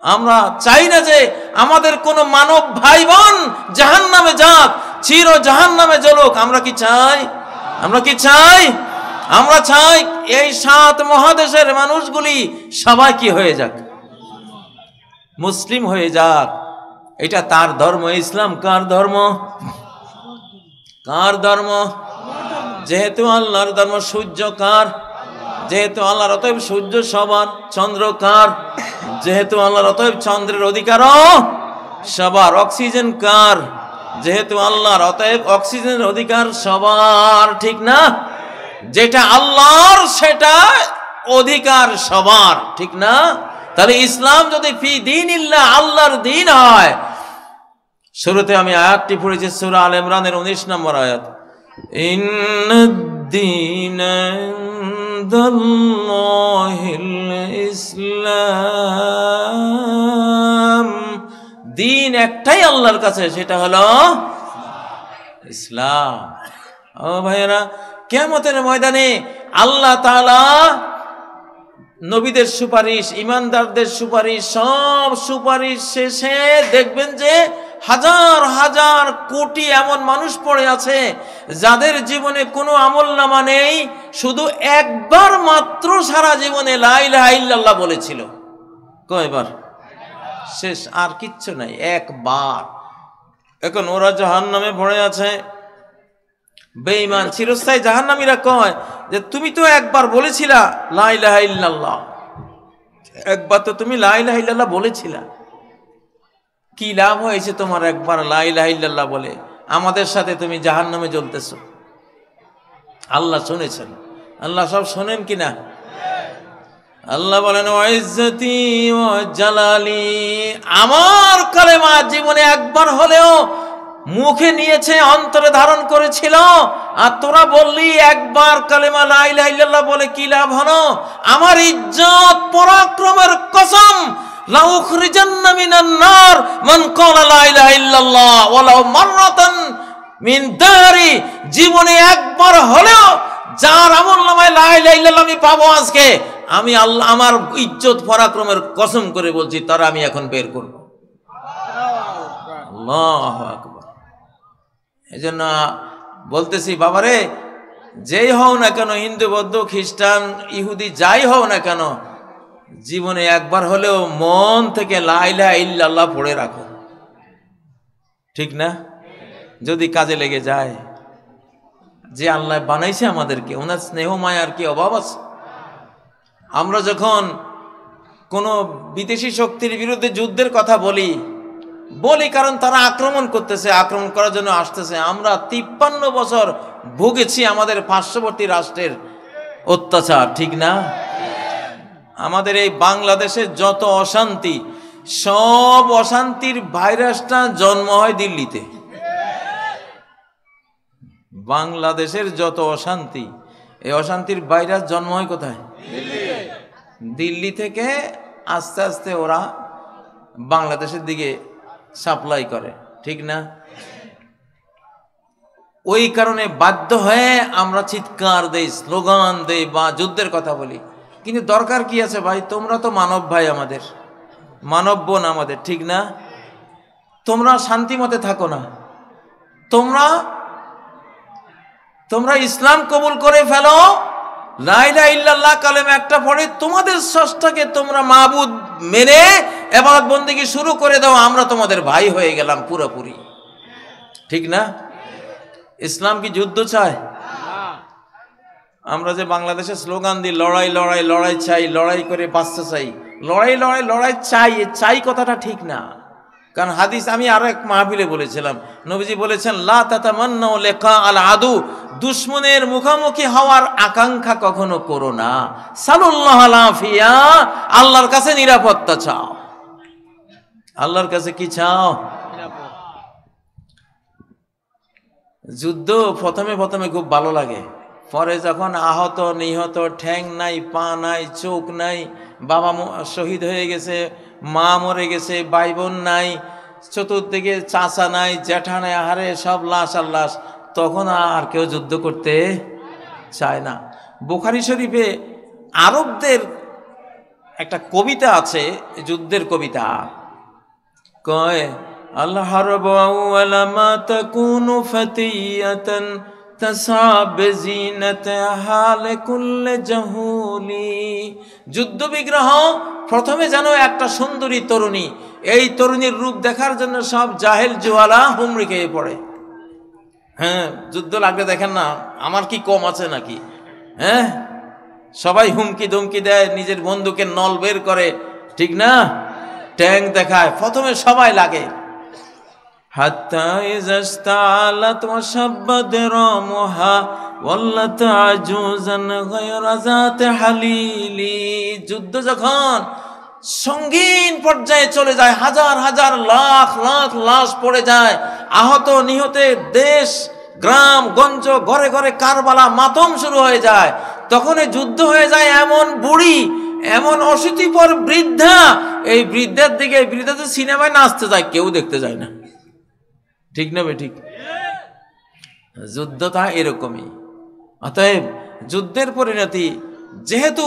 আমরা চাই না যে আমাদের কোন মানব ভাই বোন জাহান্নামে যাক, চির জাহান্নামে জ্বলুক। আমরা কি চাই? আমরা কি চাই? আমরা চাই এই 7 মহাদেশের মানুষগুলি সবাই কি হয়ে যাক? মুসলিম হয়ে যাক। এটা তার ধর্ম। ইসলাম কার ধর্ম? কার ধর্ম? যেহেতু আল্লাহর ধর্ম। সূর্য কার? যেহেতু আল্লাহর, অতএব সূর্য সবার। চন্দ্র কার? যেহেতু আল্লাহর, অতএব চন্দ্রের অধিকারও সবার। অক্সিজেন কার? যেহেতু আল্লাহর, অতএব অক্সিজেনের অধিকার সবার, ঠিক না? যেটা আল্লাহর সেটা অধিকার সবার, ঠিক না? তাহলে ইসলাম যদি ফি দীনিল্লাহ, আল্লাহর দ্বীন হয়। শুরুতে আমি আয়াতটি পড়েছি, সূরা আল ইমরানের 19 নম্বর আয়াত। ইন্নাদ-দীনা ইনদাল্লাহিল ইসলাম। দ্বীন একটাই আল্লাহর কাছে, সেটা হলো ইসলাম। ও ভাইয়েরা, কিয়ামতের ময়দানে আল্লাহ তাআলা নবীদের সুপারিশ, ইমানদারদের সুপারিশ, সব সুপারিশ শেষে দেখবেন যে হাজার হাজার কোটি এমন মানুষ পড়ে আছে যাদের জীবনে কোনো আমলনামা নেই, শুধু একবার মাত্র সারা জীবনে লা ইলাহা ইল্লাল্লাহ বলেছিল। কয়বার? শেষ, আর কিচ্ছু নাই, একবার। এখন ওরা জাহান্নামে পড়ে আছে। বেঈমান চিরস্থায়ী জাহান্নামীরা কয় যে তুমি তো একবার বলেছিলা লা ইলাহা ইল্লাল্লাহ, একবার তো তুমি লা ইলাহা ইল্লাল্লাহ বলেছিলা, কি লাভ হয়েছে তোমার একবার লা ইলাহা ইল্লাল্লাহ বলে? আমাদের সাথে তুমি জাহান্নামে জ্বলতেছো। আল্লাহ শুনেছেন, আল্লাহ সব শোনেন কিনা? আল্লাহ বলেন ওয়াইজ্জতি ওয়া জালালি, আমার কালেমা জীবনে একবার হলেও মুখে নিয়েছে, অন্তরে ধারণ করেছিল, আর তোরা বললি একবার কালেমা লা ইলাহা ইল্লাল্লাহ বলে কি লাভ হলো? আমার ইজ্জত পরাক্রমের কসম, লা উখরিজান্না মিনান নার মান ক্বালা লা ইলাহা ইল্লাল্লাহ ওয়ালাউ মাররাতান মিন দারি, জীবনে একবার হলেও যার আমলনামায় লা ইলাহা ইল্লাল্লাহ আমি পাবো আজকে, আমি আল্লাহ আমার ইজ্জত পরাক্রমের কসম করে বলছি, তারা আমি এখন বের করব। আল্লাহু আকবার। এজন্য বলতেছি বাবারে, যেই হও না কেন, হিন্দু বৌদ্ধ খ্রিস্টান ইহুদি যাই হও না কেন, জীবনে একবার হলেও মন থেকে লা ইলাহা ইল্লাল্লাহ পড়ে রাখো, ঠিক না? যদি কাজে লেগে যায়। যে আল্লাহ বানাইছে আমাদেরকে, ওনার স্নেহ মায়ার কি অভাব আছে? আমরা যখন কোনো বিদেশি শক্তির বিরুদ্ধে যুদ্ধের কথা বলি কারণ তারা আক্রমণ করতেছে, আক্রমণ করার জন্য আসতেছে। আমরা 53 বছর ভুগেছি আমাদের পার্শ্ববর্তী রাষ্ট্রের অত্যাচার, ঠিক না? আমাদের এই বাংলাদেশে যত অশান্তি, সব অশান্তির ভাইরাসটা জন্ম হয় দিল্লিতে। বাংলাদেশের যত অশান্তি, এই অশান্তির ভাইরাস জন্ম হয় কোথায়? দিল্লি থেকে আস্তে আস্তে ওরা বাংলাদেশের দিকে সাপ্লাই করে, ঠিক না? ওই কারণে বাধ্য হয়ে আমরা চিৎকার দেই, স্লোগান দেই বা যুদ্ধের কথা বলি। কিন্তু দরকার কি আছে ভাই? তোমরা তো মানব ভাই, আমাদের মানব বোন আমাদের, ঠিক না? তোমরা শান্তি মতে থাকো না, তোমরা ইসলাম কবুল করে ফেলো, লা ইলাহা ইল্লাল্লাহ কালেমা একটা পড়ে তোমাদের স্রষ্টাকে তোমরা মাবুদ মেনে ইবাদত বন্দেগী শুরু করে দাও, আমরা তোমাদের ভাই হয়ে গেলাম পুরোপুরি, ঠিক না? ইসলাম কি যুদ্ধ চায়? আমরা যে বাংলাদেশে স্লোগান দিই লড়াই লড়াই লড়াই চাই, লড়াই করে বাঁচতে চাই, লড়াই লড়াই লড়াই চাই, চাই কথাটা ঠিক না। কারণ হাদিস আমি আরো এক মাহফিলে বলেছিলাম, নবীজি বলেছেন লা তাতামান্নাউ লিকা আল আদু, দুশমনের মুখোমুখি হওয়ার আকাঙ্ক্ষা কখনো করো না। সাল্লাল্লাহু আলাফিয়া, আল্লাহর কাছে নিরাপত্তা চাও। আল্লাহর কাছে কি চাও? যুদ্ধ প্রথমে খুব ভালো লাগে, পরে যখন আহত নিহত, ঠ্যাং নাই, পা নাই, চোখ নাই, বাবা শহীদ হয়ে গেছে, মা মরে গেছে, ভাই বোন নাই, চতুর্দিকে চাচা নাই, জ্যাঠা নাই, আহারে সব লাশ আর লাশ, তখন আর কেউ যুদ্ধ করতে চায় না। বুখারী শরীফে আরবদের একটা কবিতা আছে, যুদ্ধের কবিতা, কয় আল্লাহ হারবু আউয়ালা মা তাকুনু ফাতিয়াতান তাসাব জিনাতাহা লিকুল্লি জাহুলি, যুদ্ধ বিগ্রহ প্রথমে যেন একটা সুন্দরী তরুণী, এই তরুণীর রূপ দেখার জন্য সব জাহেল জুয়ালা হুমড়ি খেয়ে পড়ে। হ্যাঁ, যুদ্ধ লাগলে দেখেন না আমার কি কম আছে নাকি? হ্যাঁ, সবাই হুমকি ধুমকি দেয়, নিজের বন্দুকের নল বের করে, ঠিক না? ট্যাঙ্ক দেখায়, প্রথমে সবাই লাগে। হাত্তা ইজাস্তালাত ওয়া শাব্বাদ রামুহা ওয়াল্লাত আজুজান গায়রা যাতে হালিলি, যুদ্ধ যখন সঙ্গীন পর্যায়ে চলে যায়, হাজার হাজার লাখ লাখ লাশ পড়ে যায়, আহত নিহতের দেশ গ্রাম গঞ্জ ঘরে ঘরে কারবালা মাতম শুরু হয়ে যায়, তখন এই যুদ্ধ হয়ে যায় এমন বুড়ি, এমন অশীতিপর বৃদ্ধা, এই বৃদ্ধার দিকে, বৃদ্ধা তো সিনেমায় নাচতে যায়, কেউ দেখতে যায় না, ঠিক না? ঠিক, যুদ্ধটা এরকমই। অতএব যুদ্ধের পরিণতি, যেহেতু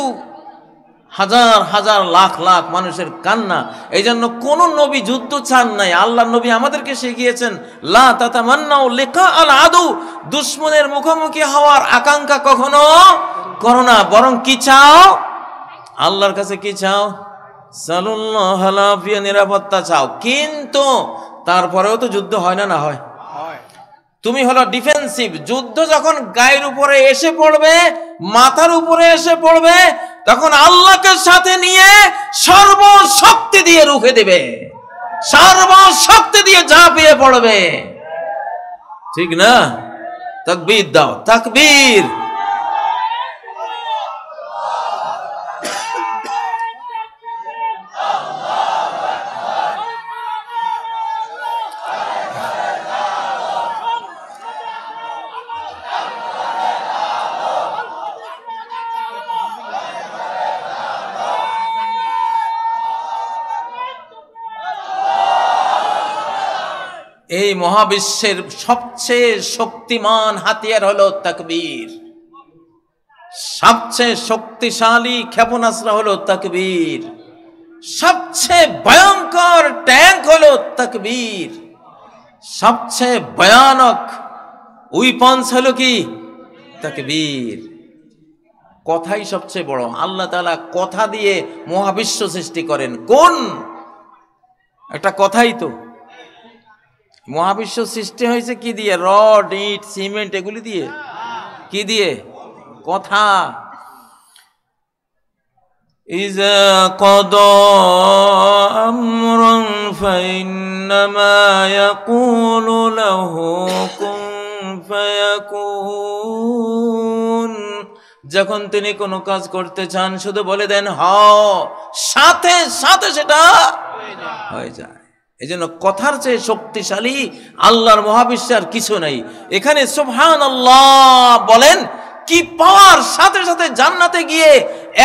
হাজার হাজার লাখ লাখ মানুষের কান্না, এই জন্য কোন নবী যুদ্ধ চান নাই। আল্লাহ নবী আমাদেরকে শিখিয়েছেন লা তাতামান্নাউ লিকা আল আদু, দুশমনের মুখোমুখি হওয়ার আকাঙ্ক্ষা কখনো করো না, বরং কি চাও? আল্লাহর কাছে কি চাও? সাল্লাল্লাহু আলাইহি নিরাপত্তা চাও, কিন্তু তারপরেও তো যুদ্ধ হয় না, না হয়? তুমি হলো ডিফেন্সিভ। যুদ্ধ যখন গায়ের উপরে এসে পড়বে, মাথার উপরে এসে পড়বে, তখন আল্লাহকে সাথে নিয়ে সর্বশক্তি দিয়ে রুখে দেবে, সর্বশক্তি দিয়ে ঝাঁপিয়ে পড়বে, ঠিক না? তাকবীর দাও, তাকবীর। এই মহাবিশ্বের সবচেয়ে শক্তিমান হাতিয়ার হলো তাকবীর, সবচেয়ে শক্তিশালী ক্ষেপণাস্ত্র হলো তাকবীর, সবচেয়ে ভয়ঙ্কর ট্যাঙ্ক হলো তাকবীর, সবচেয়ে ভয়ানক উইপন্স হলো কি? তাকবীর। কথাই সবচেয়ে বড়। আল্লাহ তাআলা কথা দিয়ে মহাবিশ্ব সৃষ্টি করেন। কোন একটা কথাই তো। মহাবিশ্ব সৃষ্টি হয়েছে কি দিয়ে? রড, ইট, সিমেন্ট এগুলি দিয়ে? কি দিয়ে? কথা। ইযা ক্বাদা আমরান ফাইন্নামা ইয়াকুলু লাহু কুন ফায়াকুন। যখন তিনি কোনো কাজ করতে চান শুধু বলে দেন হও, সাথে সাথে সেটা হয়ে যায়। এই জন্য কথার চেয়ে শক্তিশালী আল্লাহর মহাবিশ্বে আর কিছু নাই। এখানে সুবহানাল্লাহ বলেন, কি পাওয়ার! সাথে সাথে জান্নাতে গিয়ে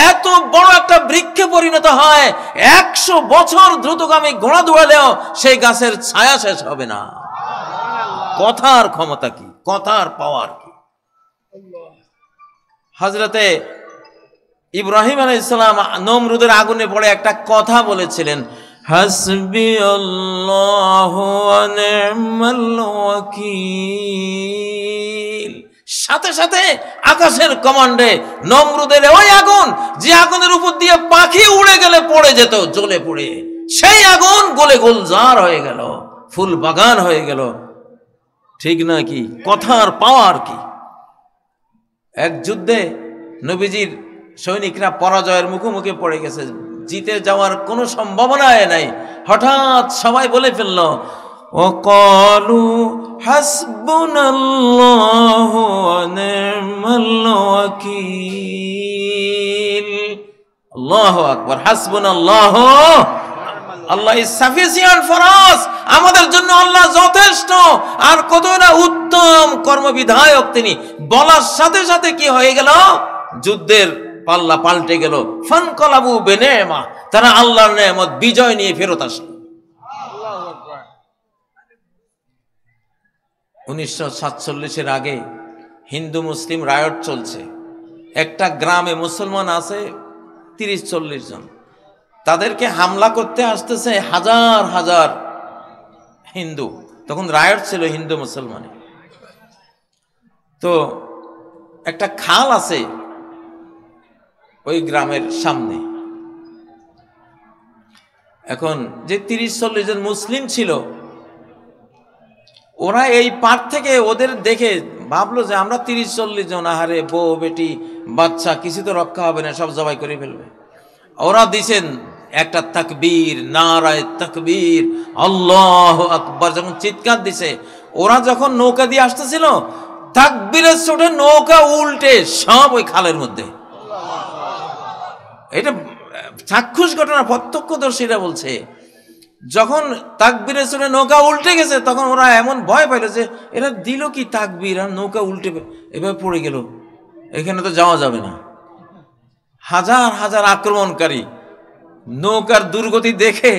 এত বড় একটা বৃক্ষে পরিণত হয়, 100 বছর দ্রুতগামী ঘোড়া দৌড়ালেও সেই গাছের ছায়া শেষ হবে না। কথার ক্ষমতা কি, কথার পাওয়ার কি! হযরতে ইব্রাহিম আলাইহিস সালাম নমরুদের আগুনে পড়ে একটা কথা বলেছিলেন, হাসবি আল্লাহু ওয়া নি'মাল ওয়াকিল। সাথে সাথে আকাশের কমান্ডে নমরুদের ওই আগুন, যে আগুনের উপর দিয়ে পাখি উড়ে গেলে পড়ে যেত জ্বলে পুড়ে, সেই আগুন গলে গুলজার হয়ে গেল, ফুল বাগান হয়ে গেল। ঠিক না কি? কথার পাওয়ার কি! এক যুদ্ধে নবীজির সৈনিকরা পরাজয়ের মুখোমুখি পড়ে গেছে, জিতে যাওয়ার কোনো সম্ভাবনাই নাই। হঠাৎ সবাই বলে ফেলল, ওয়াকালু হাসবুনাল্লাহু ওয়া নি'মাল ওয়াকিল। আল্লাহু আকবার। হাসবুনাল্লাহু, আল্লাহ ইজ সাফিসিয়েন্ট ফর আস। আমাদের জন্য আল্লাহ যথেষ্ট। আর কত না উত্তম কর্মবিধায়ক তিনি। বলার সাথে সাথে কি হয়ে গেল? যুদ্ধের পাল্লা পাল্টে গেল। ফানকালাবু বিনি'মা, তারা আল্লাহর নেয়ামত বিজয় নিয়ে ফেরত আসলো। 1947-এর আগে হিন্দু মুসলিম রায়ট চলছে। একটা গ্রামে মুসলমান আছে 30-40 জন, তাদেরকে হামলা করতে আসতেছে হাজার হাজার হিন্দু। তখন রায়ট ছিল হিন্দু মুসলমানে। তো একটা খাল আছে ওই গ্রামের সামনে। এখন যে 30-40 জন মুসলিম ছিল, ওরা এই পার থেকে ওদের দেখে ভাবলো যে আমরা 30-40 জন, আহারে বউ বেটি বাচ্চা, কিছু তো রক্ষা হবে না, সব জবাই করে ফেলবে। ওরা দিছেন একটা তাকবীর, নারায়ে তাকবীর, আল্লাহু আকবার। যখন চিৎকার দিছে, ওরা যখন নৌকা দিয়ে আসতেছিল, তাকবীরের চোটে নৌকা উল্টে সব ওই খালের মধ্যে। এটা চাক্ষুষ ঘটনা, প্রত্যক্ষদর্শীরা বলছে। যখন তাকবীরের চোটে নৌকা উল্টে গেছে, তখন ওরা এমন ভয় পাইল যে এরা দিল কি তাকবীর, আর নৌকা উল্টে এভাবে পড়ে গেল, এখানে তো যাওয়া যাবে না। হাজার হাজার আক্রমণকারী নৌকার দুর্গতি দেখে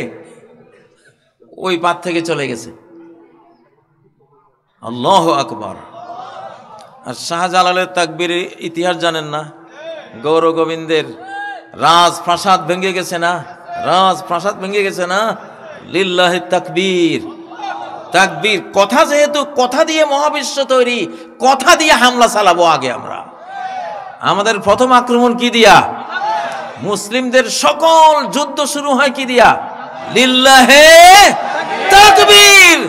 ওই পার থেকে চলে গেছে। আল্লাহু আকবার। আর শাহজালালের তাকবীরের ইতিহাস জানেন না? গৌর গোবিন্দের রাজপ্রাসাদ ভেঙে গেছে না? রাজপ্রাসাদ ভেঙে গেছে না? লিল্লাহি তাকবীর। তাকবীর। কথা, যেহেতু কথা দিয়ে মহাবিশ্ব তৈরি, কথা দিয়ে হামলা চালাবো আগে আমরা। আমাদের প্রথম আক্রমণ কি দিয়া? মুসলিমদের সকল যুদ্ধ শুরু হয় কি দিয়া? লিল্লাহে তাকবীর।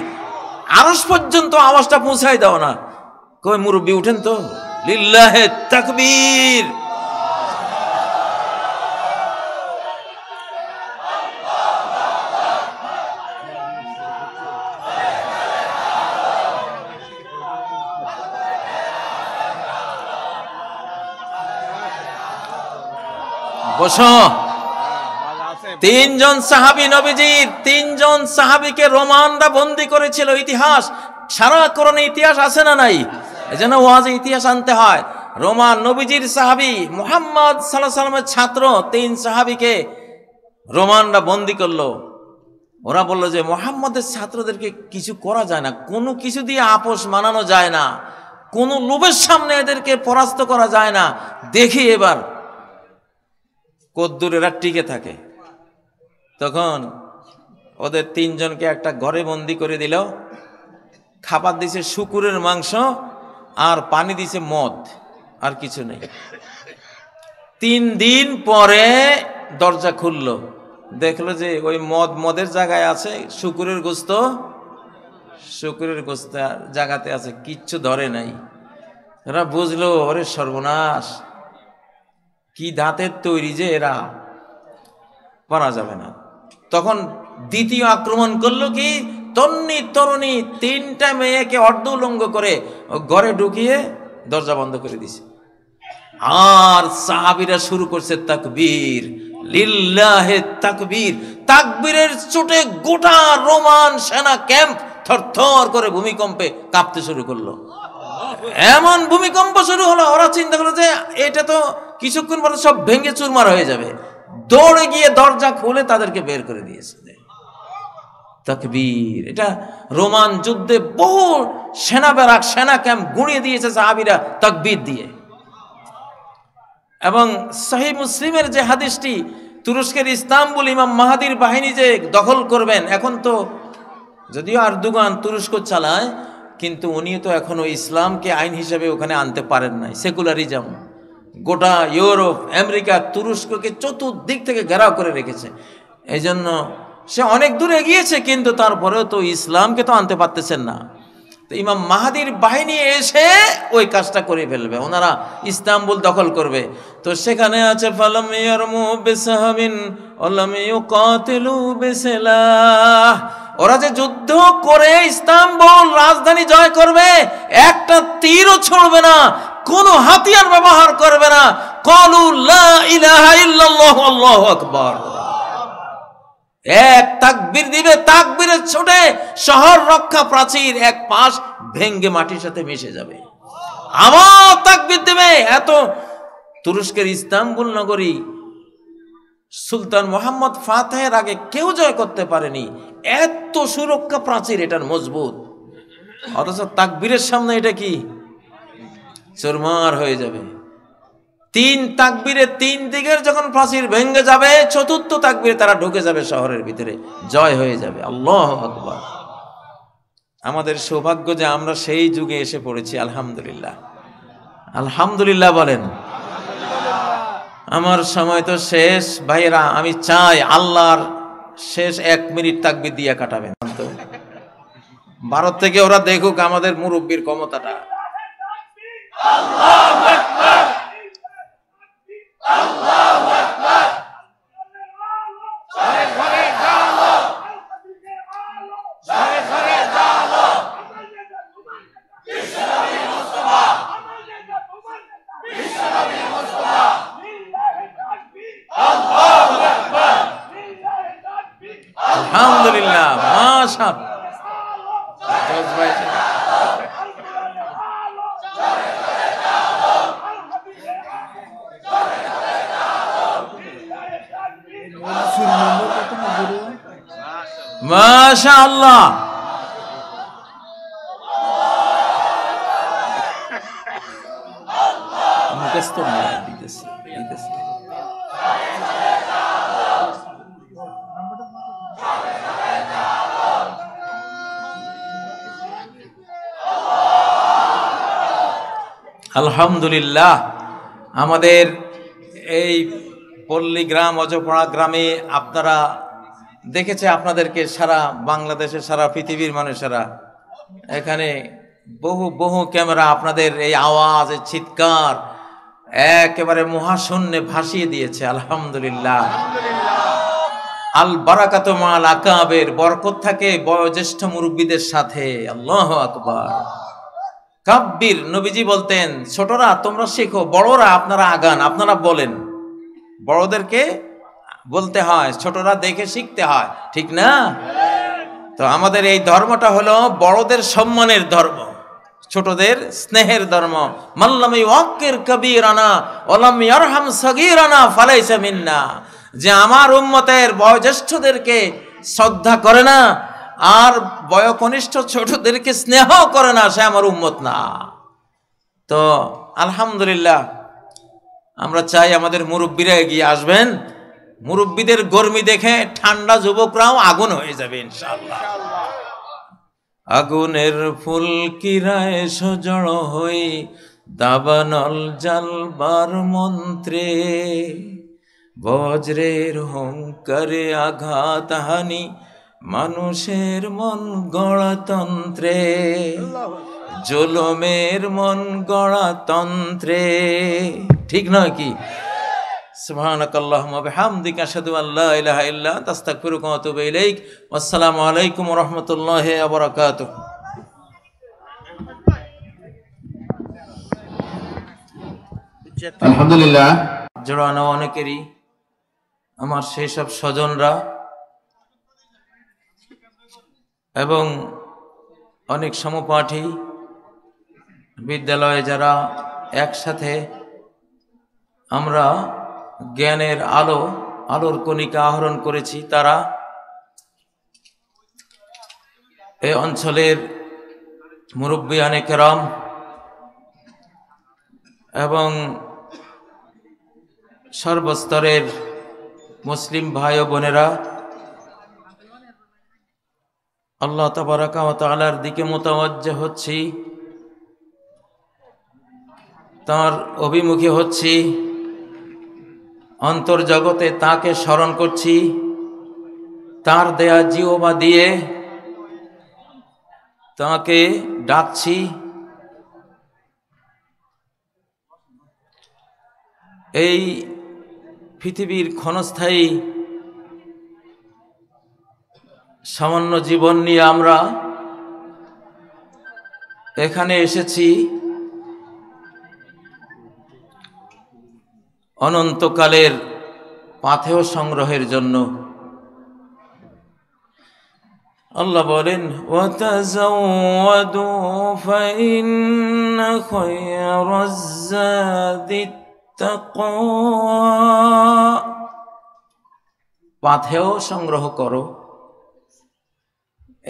আরশ পর্যন্ত আওয়াজটা পৌঁছাই দাও না, কই মুরব্বী উঠেন তো, লিল্লাহে তাকবীর। বসো। তিনজন সাহাবী, নবীজির তিনজন সাহাবীকে রোমানরা বন্দী করেছিল। ইতিহাস, সারা কোরআনে ইতিহাস আছে না নাই? এজন্য ওয়াজে ইতিহাস আনতে হয়। রোমান নবীজির সাহাবী মুহাম্মদ সাল্লাল্লাহু আলাইহি ওয়াসাল্লামের ছাত্র তিন সাহাবীকে রোমানরা বন্দী করলো। ওরা বললো যে মুহাম্মদের ছাত্রদেরকে কিছু করা যায় না, কোনো কিছু দিয়ে আপোষ মানানো যায় না, কোনো লোভের সামনে এদেরকে পরাস্ত করা যায় না, দেখি এবার কদ্দুর এরা টিকে থাকে। তখন ওদের তিনজনকে একটা ঘরে বন্দি করে দিল, খাবার দিছে শুকুরের মাংস আর পানি দিছে মদ, আর কিছু নেই। 3 দিন পরে দরজা খুললো, দেখলো যে ওই মদের জায়গায় আছে শুকুরের গোস্ত, শুকুরের গোস্ত জায়গাতে আছে, কিচ্ছু ধরে নাই। এরা বুঝলো ওরে সর্বনাশ, কি দাঁতের তৈরি যে এরা, পারা যাবে না। তখন দ্বিতীয় আক্রমণ করলো কি, তন্নি তরুণী 3টা মেয়েকে অর্ধ উলঙ্গ করে ঘরে ঢুকিয়ে দরজা বন্ধ করে দিছে। আর সাহাবীরা শুরু করছে তাকবীর, লিল্লাহে তাকবীর। তাকবীরের চোটে গোটা রোমান সেনা ক্যাম্প থরথর করে ভূমিকম্পে কাঁপতে শুরু করলো। এমন ভূমিকম্প শুরু হলো, ওরা চিন্তা করলো যে এটা তো কিছুক্ষণ পরে সব ভেঙে চুরমার হয়ে যাবে। দৌড়ে গিয়ে দরজা খুলে তাদেরকে বের করে দিয়েছে। তাকবীর, এটা রোমান যুদ্ধে বহু সেনা ব্যারাক, সেনা ক্যাম্প গুঁড়িয়ে দিয়েছে সাহাবীরা তাকবীর দিয়ে। এবং সহিহ মুসলিমের যে হাদিসটি, তুরস্কের ইস্তাম্বুল ইমাম মাহাদির বাহিনী যে দখল করবেন, এখন তো যদিও আরদোগান তুরস্ক চালায়, কিন্তু উনি তো এখনো ইসলামকে আইন হিসেবে ওখানে আনতে পারেন নাই। সেকুলারিজম গোটা ইউরোপ, আমেরিকা, তুরস্ককে চতুর্দিক থেকে ঘেরাও করে রেখেছে। এই জন্য সে অনেক দূর এগিয়েছে, কিন্তু তারপরেও তো ইসলামকে তো আনতে পারতেছেন না। তো ইমাম মাহাদির বাহিনী এসে ওই কাজটা করে ফেলবে, ওনারা ইস্তাম্বুল দখল করবে। তো সেখানে আছে ফালাম ইয়ারমু বিসাহামিন ওয়ালাম ইউকাতিলু বিসিলাহ। ওরা যে যুদ্ধ করে ইস্তাম্বুল রাজধানী জয় করবে, একটা তীরও ছুঁড়বে না, কোনো হাতিয়ার ব্যবহার করবে না। ক্বালু লা ইলাহা ইল্লাল্লাহু আল্লাহু আকবার। এক তাকবীর দিবে, তাকবীরের ছোটে শহর রক্ষা প্রাচীর এক পাশ ভেঙ্গে মাটির সাথে মিশে যাবে। আবার তাকবীর দিবে। এত তুরস্কের ইস্তাম্বুল নগরী সুলতান মোহাম্মদ ফাতেহের আগে কেউ জয় করতে পারেনি, এত সুরক্ষা প্রাচীর এটার মজবুত। অথচ তাকবীরের সামনে এটা কি চুরমার হয়ে যাবে। 3 তাকবীরে 3 দিকের যখন প্রাচীর ভেঙে যাবে, চতুর্থ তাকবীরে তারা ঢুকে যাবে শহরের ভিতরে, জয় হয়ে যাবে। আল্লাহু আকবার। আমাদের সৌভাগ্য যে আমরা সেই যুগে এসে পড়েছি, আলহামদুলিল্লাহ। আলহামদুলিল্লাহ বলেন। আমার সময় তো শেষ ভাইরা, আমি চাই আল্লাহর শেষ 1 মিনিট তাকবীর দিয়ে কাটাবেন। তো ভারত থেকে ওরা দেখুক আমাদের মুরব্বীর ক্ষমতাটা। আল্লাহু আকবার, আল্লাহু আকবার। জয় ঘরে জালো, জয় ঘরে জালো। বিশ্বনবী মুস্তাফা, বিশ্বনবী মুস্তাফা। আল্লাহু আকবার, আলহামদুলিল্লাহ, মাশাআল্লাহ। মাশাআল্লাহ। মুখস্থ না দিতেছি। আলহামদুলিল্লাহ, আমাদের এই পল্লী গ্রাম অজপাড়া গ্রামে আপনারা দেখেছে, আপনাদেরকে সারা বাংলাদেশের সারা পৃথিবীর মানুষেরা, এখানে বহু বহু ক্যামেরা আপনাদের এই আওয়াজ, এই চিৎকার একেবারে মহাশূন্যে ভাসিয়ে দিয়েছে। আলহামদুলিল্লাহ। আল বারাকাতু মাল আকাবের, বরকত থাকে বয়োজ্যেষ্ঠ মুরব্বীদের সাথে। আল্লাহু আকবার। কাব্বির, নবীজি বলতেন ছোটরা তোমরা শেখো, বড়রা আপনারা আগান, আপনারা বলেন। বড়দেরকে বলতে হয়, ছোটরা দেখে শিখতে হয়, ঠিক না? তো আমাদের এই ধর্মটা হলো বড়দের সম্মানের ধর্ম, ছোটদের স্নেহের ধর্ম। মাল্লাম ইউআক্কির কবীরানা ওয়ালাম ইয়ারহাম সগীরানা ফালাইসা মিন্না। যে আমার উম্মতের বয়োজ্যেষ্ঠদেরকে শ্রদ্ধা করে না আর বয়োকনিষ্ঠ ছোটদেরকে স্নেহ করে না, সে আমার উম্মত না। তো আলহামদুলিল্লাহ, আমরা চাই আমাদের মুরব্বীরা এগিয়ে আসবেন। মুরব্বীদের গরমি দেখে ঠান্ডা যুবকরাও আগুন হয়ে যাবে ইনশাআল্লাহ। আগুনের ফুল কিরায় সজড় হই দাবানল জালবার মন্ত্রে, বজ্রের হুঙ্কারে আঘাত হানি মানুষের মন গড়াতন্ত্রে, জুলুমের মন গড়াতন্ত্রে। ঠিক নয় কি? সুবহানাকাল্লাহুম্মা বিহামদিকা আশহাদু আল্লা ইলাহা ইল্লা আনতা আস্তাগফিরুকা ওয়া আতুবু ইলাইক। আসসালামু আলাইকুম ওয়া রাহমাতুল্লাহি ওয়া বারাকাতুহু। আলহামদুলিল্লাহ। জড়ানো অনেকেরই আমার সেই সব স্বজনরা এবং অনেক সমপাঠী বিদ্যালয়ে যারা একসাথে আমরা জ্ঞানের আলোর কণিকা আহরণ করেছি, তারা এই অঞ্চলের মুরব্বিয়ানে কেরাম এবং সর্বস্তরের মুসলিম ভাই ও বোনেরা, আল্লাহ তাবারাকা ওয়া তাআলার দিকে মুতাওয়াজ্জহ হচ্ছি, তার অভিমুখী হচ্ছি, অন্তর্জগতে তাকে স্মরণ করছি, তার দেয়া জিহ্বা দিয়ে তাকে ডাকছি। এই পৃথিবীর ক্ষণস্থায়ী সামান্য জীবন নিয়ে আমরা এখানে এসেছি অনন্তকালের পাথেয় সংগ্রহের জন্য। আল্লাহ বলেন, ওয়াতাযাওয়াদু ফাইন্না খায়রাজ যাদিত তাকওয়া। পাথেয় সংগ্রহ করো।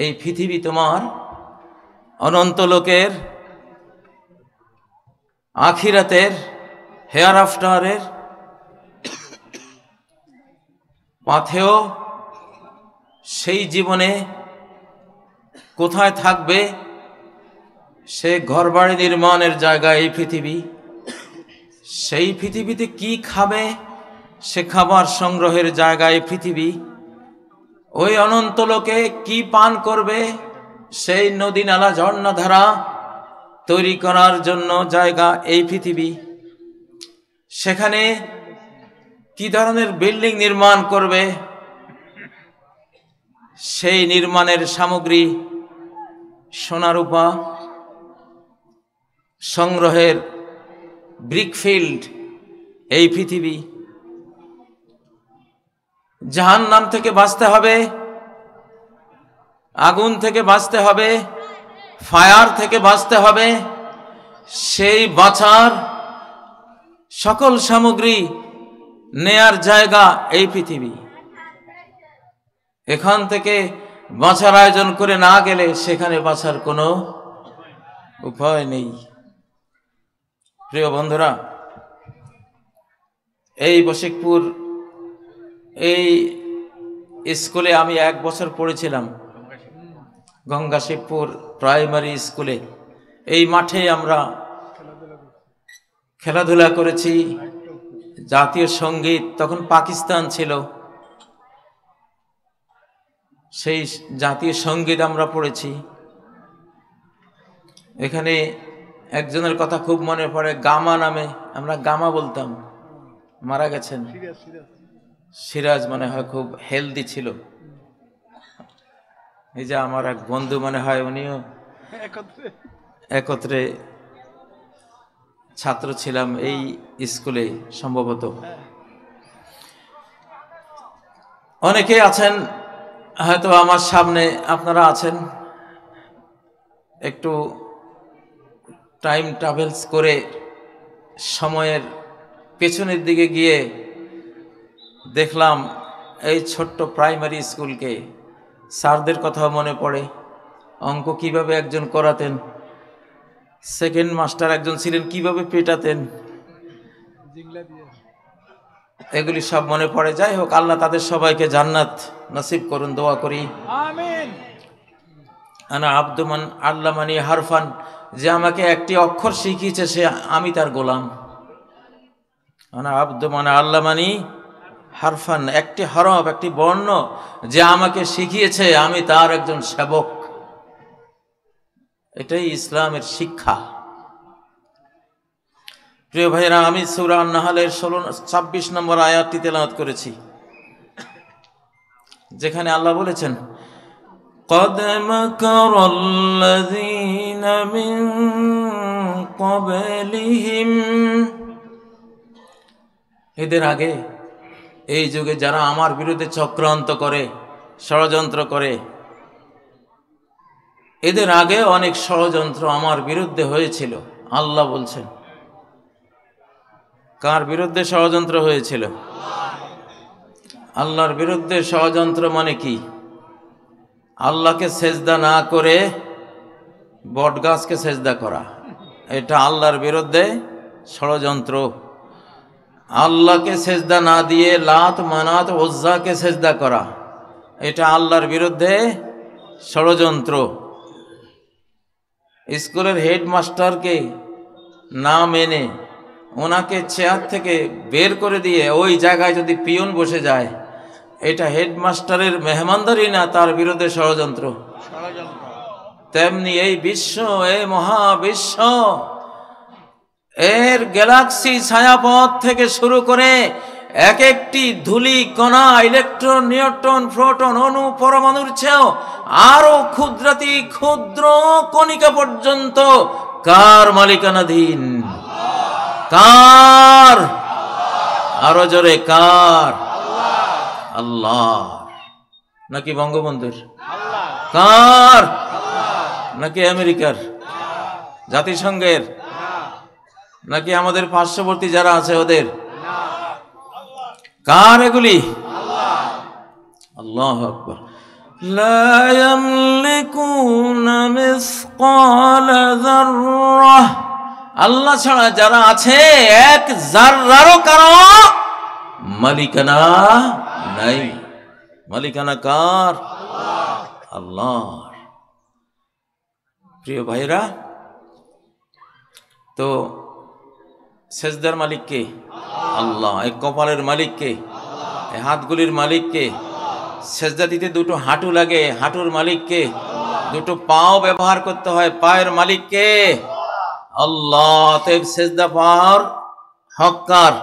এই পৃথিবী তোমার অনন্ত লোকের, আখিরাতের, হেয়ার আফটারের পাথেয়। সেই জীবনে কোথায় থাকবে? সে ঘরবাড়ি নির্মাণের জায়গা এই পৃথিবী। সেই পৃথিবীতে কি খাবে? সে খাবার সংগ্রহের জায়গা এই পৃথিবী। ওই অনন্ত লোকে কি পান করবে? সেই নদী নালা ঝর্ণা ধারা তৈরি করার জন্য জায়গা এই পৃথিবী। সেখানে কি ধরনের বিল্ডিং নির্মাণ করবে? সেই নির্মাণের সামগ্রী সোনা রূপা সংগ্রহের ব্রিকফিল্ড এই পৃথিবী। জাহান্নাম থেকে বাঁচতে হবে, আগুন থেকে বাঁচতে হবে, ফায়ার থেকে বাঁচতে হবে। সেই বাঁচার সকল সামগ্রী নেয়ার জায়গা এই পৃথিবী। এখান থেকে বাঁচার আয়োজন করে না গেলে সেখানে বাঁচার কোনো উপায় নেই। প্রিয় বন্ধুরা, এই বশিকপুর এই স্কুলে আমি 1 বছর পড়েছিলাম, গঙ্গা শিবপুর প্রাইমারি স্কুলে। এই মাঠে আমরা খেলাধুলা করেছি, জাতীয় সঙ্গীত, তখন পাকিস্তান ছিল, সেই জাতীয় সঙ্গীত আমরা পড়েছি। এখানে একজনের কথা খুব মনে পড়ে, গামা নামে, আমরা গামা বলতাম, মারা গেছেন, সিরাজ মনে হয়, খুব হেলদি ছিল। এই যে আমার এক বন্ধু মনে হয়, উনিও একত্রে ছাত্র ছিলাম এই স্কুলে সম্ভবত। অনেকে আছেন হয়তো আমার সামনে, আপনারা আছেন, একটু টাইম ট্রাভেলস করে সময়ের পেছনের দিকে গিয়ে দেখলাম এই ছোট্ট প্রাইমারি স্কুলকে। স্যারদের কথাও মনে পড়ে, অঙ্ক কিভাবে একজন করাতেন, সেকেন্ড মাস্টার একজন ছিলেন, কিভাবে পেটাতেন, এগুলি সব মনে পড়ে। যাই হোক, আল্লাহ তাদের সবাইকে জান্নাত নসিব করুন, দোয়া করি। আমিন। আনা আব্দুমান আল্লামানি হারফান, যে আমাকে একটি অক্ষর শিখিয়েছে সে আমি তার গোলাম। আনা আব্দুমান আল্লামানি হারফান, একটি হরফ, একটি বর্ণ যে আমাকে শিখিয়েছে আমি তার একজন সেবক। এটাই ইসলামের শিক্ষা। প্রিয় ভাইরা, আমি সূরা আন-নাহলের 26 নম্বর আয়াতটি তেলাওয়াত করেছি, যেখানে আল্লাহ বলেছেন, قد مكر الذين من قبلهم, এদের আগে এই যুগে যারা আমার বিরুদ্ধে চক্রান্ত করে, ষড়যন্ত্র করে, এদের আগে অনেক ষড়যন্ত্র আমার বিরুদ্ধে হয়েছিল। আল্লাহ বলছেন, কার বিরুদ্ধে ষড়যন্ত্র হয়েছিল? আল্লাহর বিরুদ্ধে ষড়যন্ত্র মানে কি? আল্লাহকে সেজদা না করে বটগাছকে সেজদা করা, এটা আল্লাহর বিরুদ্ধে ষড়যন্ত্র। আল্লাহকে সেজদা না দিয়ে লাত মানাত উজ্জাকে সেজদা করা, এটা আল্লাহর বিরুদ্ধে ষড়যন্ত্র। স্কুলের হেডমাস্টারকে না মেনে ওনাকে চেয়ার থেকে বের করে দিয়ে ওই জায়গায় যদি পিয়ন বসে যায়, এটা হেডমাস্টারের মেহমানদারি না, তার বিরুদ্ধে ষড়যন্ত্র। তেমনি এই বিশ্ব, এই মহাবিশ্ব, এর গ্যালাক্সি ছায়াপথ থেকে শুরু করে এক একটি ধূলি কণা, ইলেকট্রন, নিউট্রন, প্রোটন, অণু, পরমাণুর চেয়েও আরো ক্ষুদ্রাতি ক্ষুদ্র কণিকা পর্যন্ত কার মালিকানাধীন? কার? আরো জোরে, কার? আল্লাহ। নাকি বঙ্গবন্ধুর? কার? নাকি আমেরিকার, জাতিসংঘের, নাকি আমাদের পার্শ্ববর্তী যারা আছে ওদের? কার এগুলি? আল্লাহু আকবার। লা ইয়ামলিকুনা মিসকালা যাররাহ, আল্লাহ ছাড়া যারা আছে এক যাররারও কারো মালিকানা নাই। মালিকানা কার? আল্লাহ। প্রিয় ভাইরা, তো সেজদার মালিক কে? আল্লাহ। এই কপালের মালিক কে? এই হাতগুলির মালিক কে? সেজদা দিতে দুটো হাঁটু লাগে, হাঁটুর মালিক কে? দুটো পাও ব্যবহার করতে হয়, পায়ের মালিক কে? আল্লাহ। তো সেজদা পাওয়ার হক কার?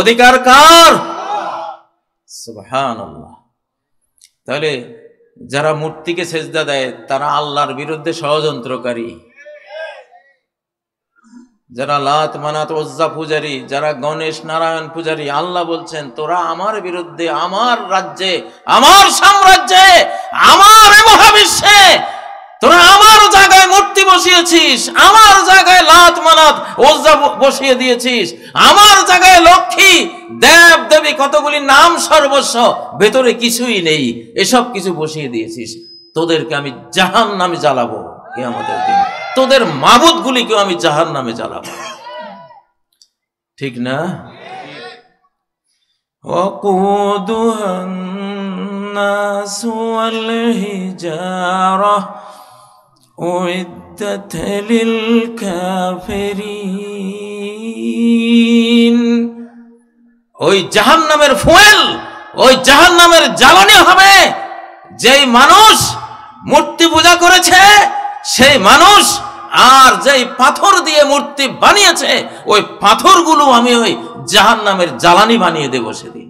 অধিকার কার? সুবহানাল্লাহ। তাহলে যারা মূর্তিকে সেজদা দেয় তারা আল্লাহর বিরুদ্ধে ষড়যন্ত্রকারী। যারা লাত মানাত উজ্জা পূজারী, যারা গণেশ নারায়ণ পূজারী, আল্লাহ বলছেন তোরা আমার বিরুদ্ধে, আমার রাজ্যে, আমার সাম্রাজ্যে, আমার মহাবিশ্বে তোরা আমার জায়গায় মূর্তি বসিয়েছিস, আমার জায়গায় লাত মানাত উজ্জা বসিয়ে দিয়েছিস, আমার জায়গায় লক্ষ্মী দেব দেবী কতগুলি নাম সর্বস্ব, ভেতরে কিছুই নেই, এসব কিছু বসিয়ে দিয়েছিস। তোদেরকে আমি জাহান্নামে জ্বালাবো কিয়ামতের দিন, তোদের মাবুদ গুলিকেও আমি জাহান্নামে জ্বালাবো। ঠিক না? ওয়াকুদুহা الناس والحجارة أعدت للكافرين ওই জাহান্নামের ফুয়েল, ওই জাহান্নামের জ্বালানি হবে যেই মানুষ মূর্তি পূজা করেছে সেই মানুষ, আর যেই পাথর দিয়ে মূর্তি বানিয়েছে ওই পাথরগুলো আমি ওই জাহান্নামের জ্বালানি বানিয়ে দেব সেদিন।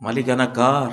মালিকানা কার?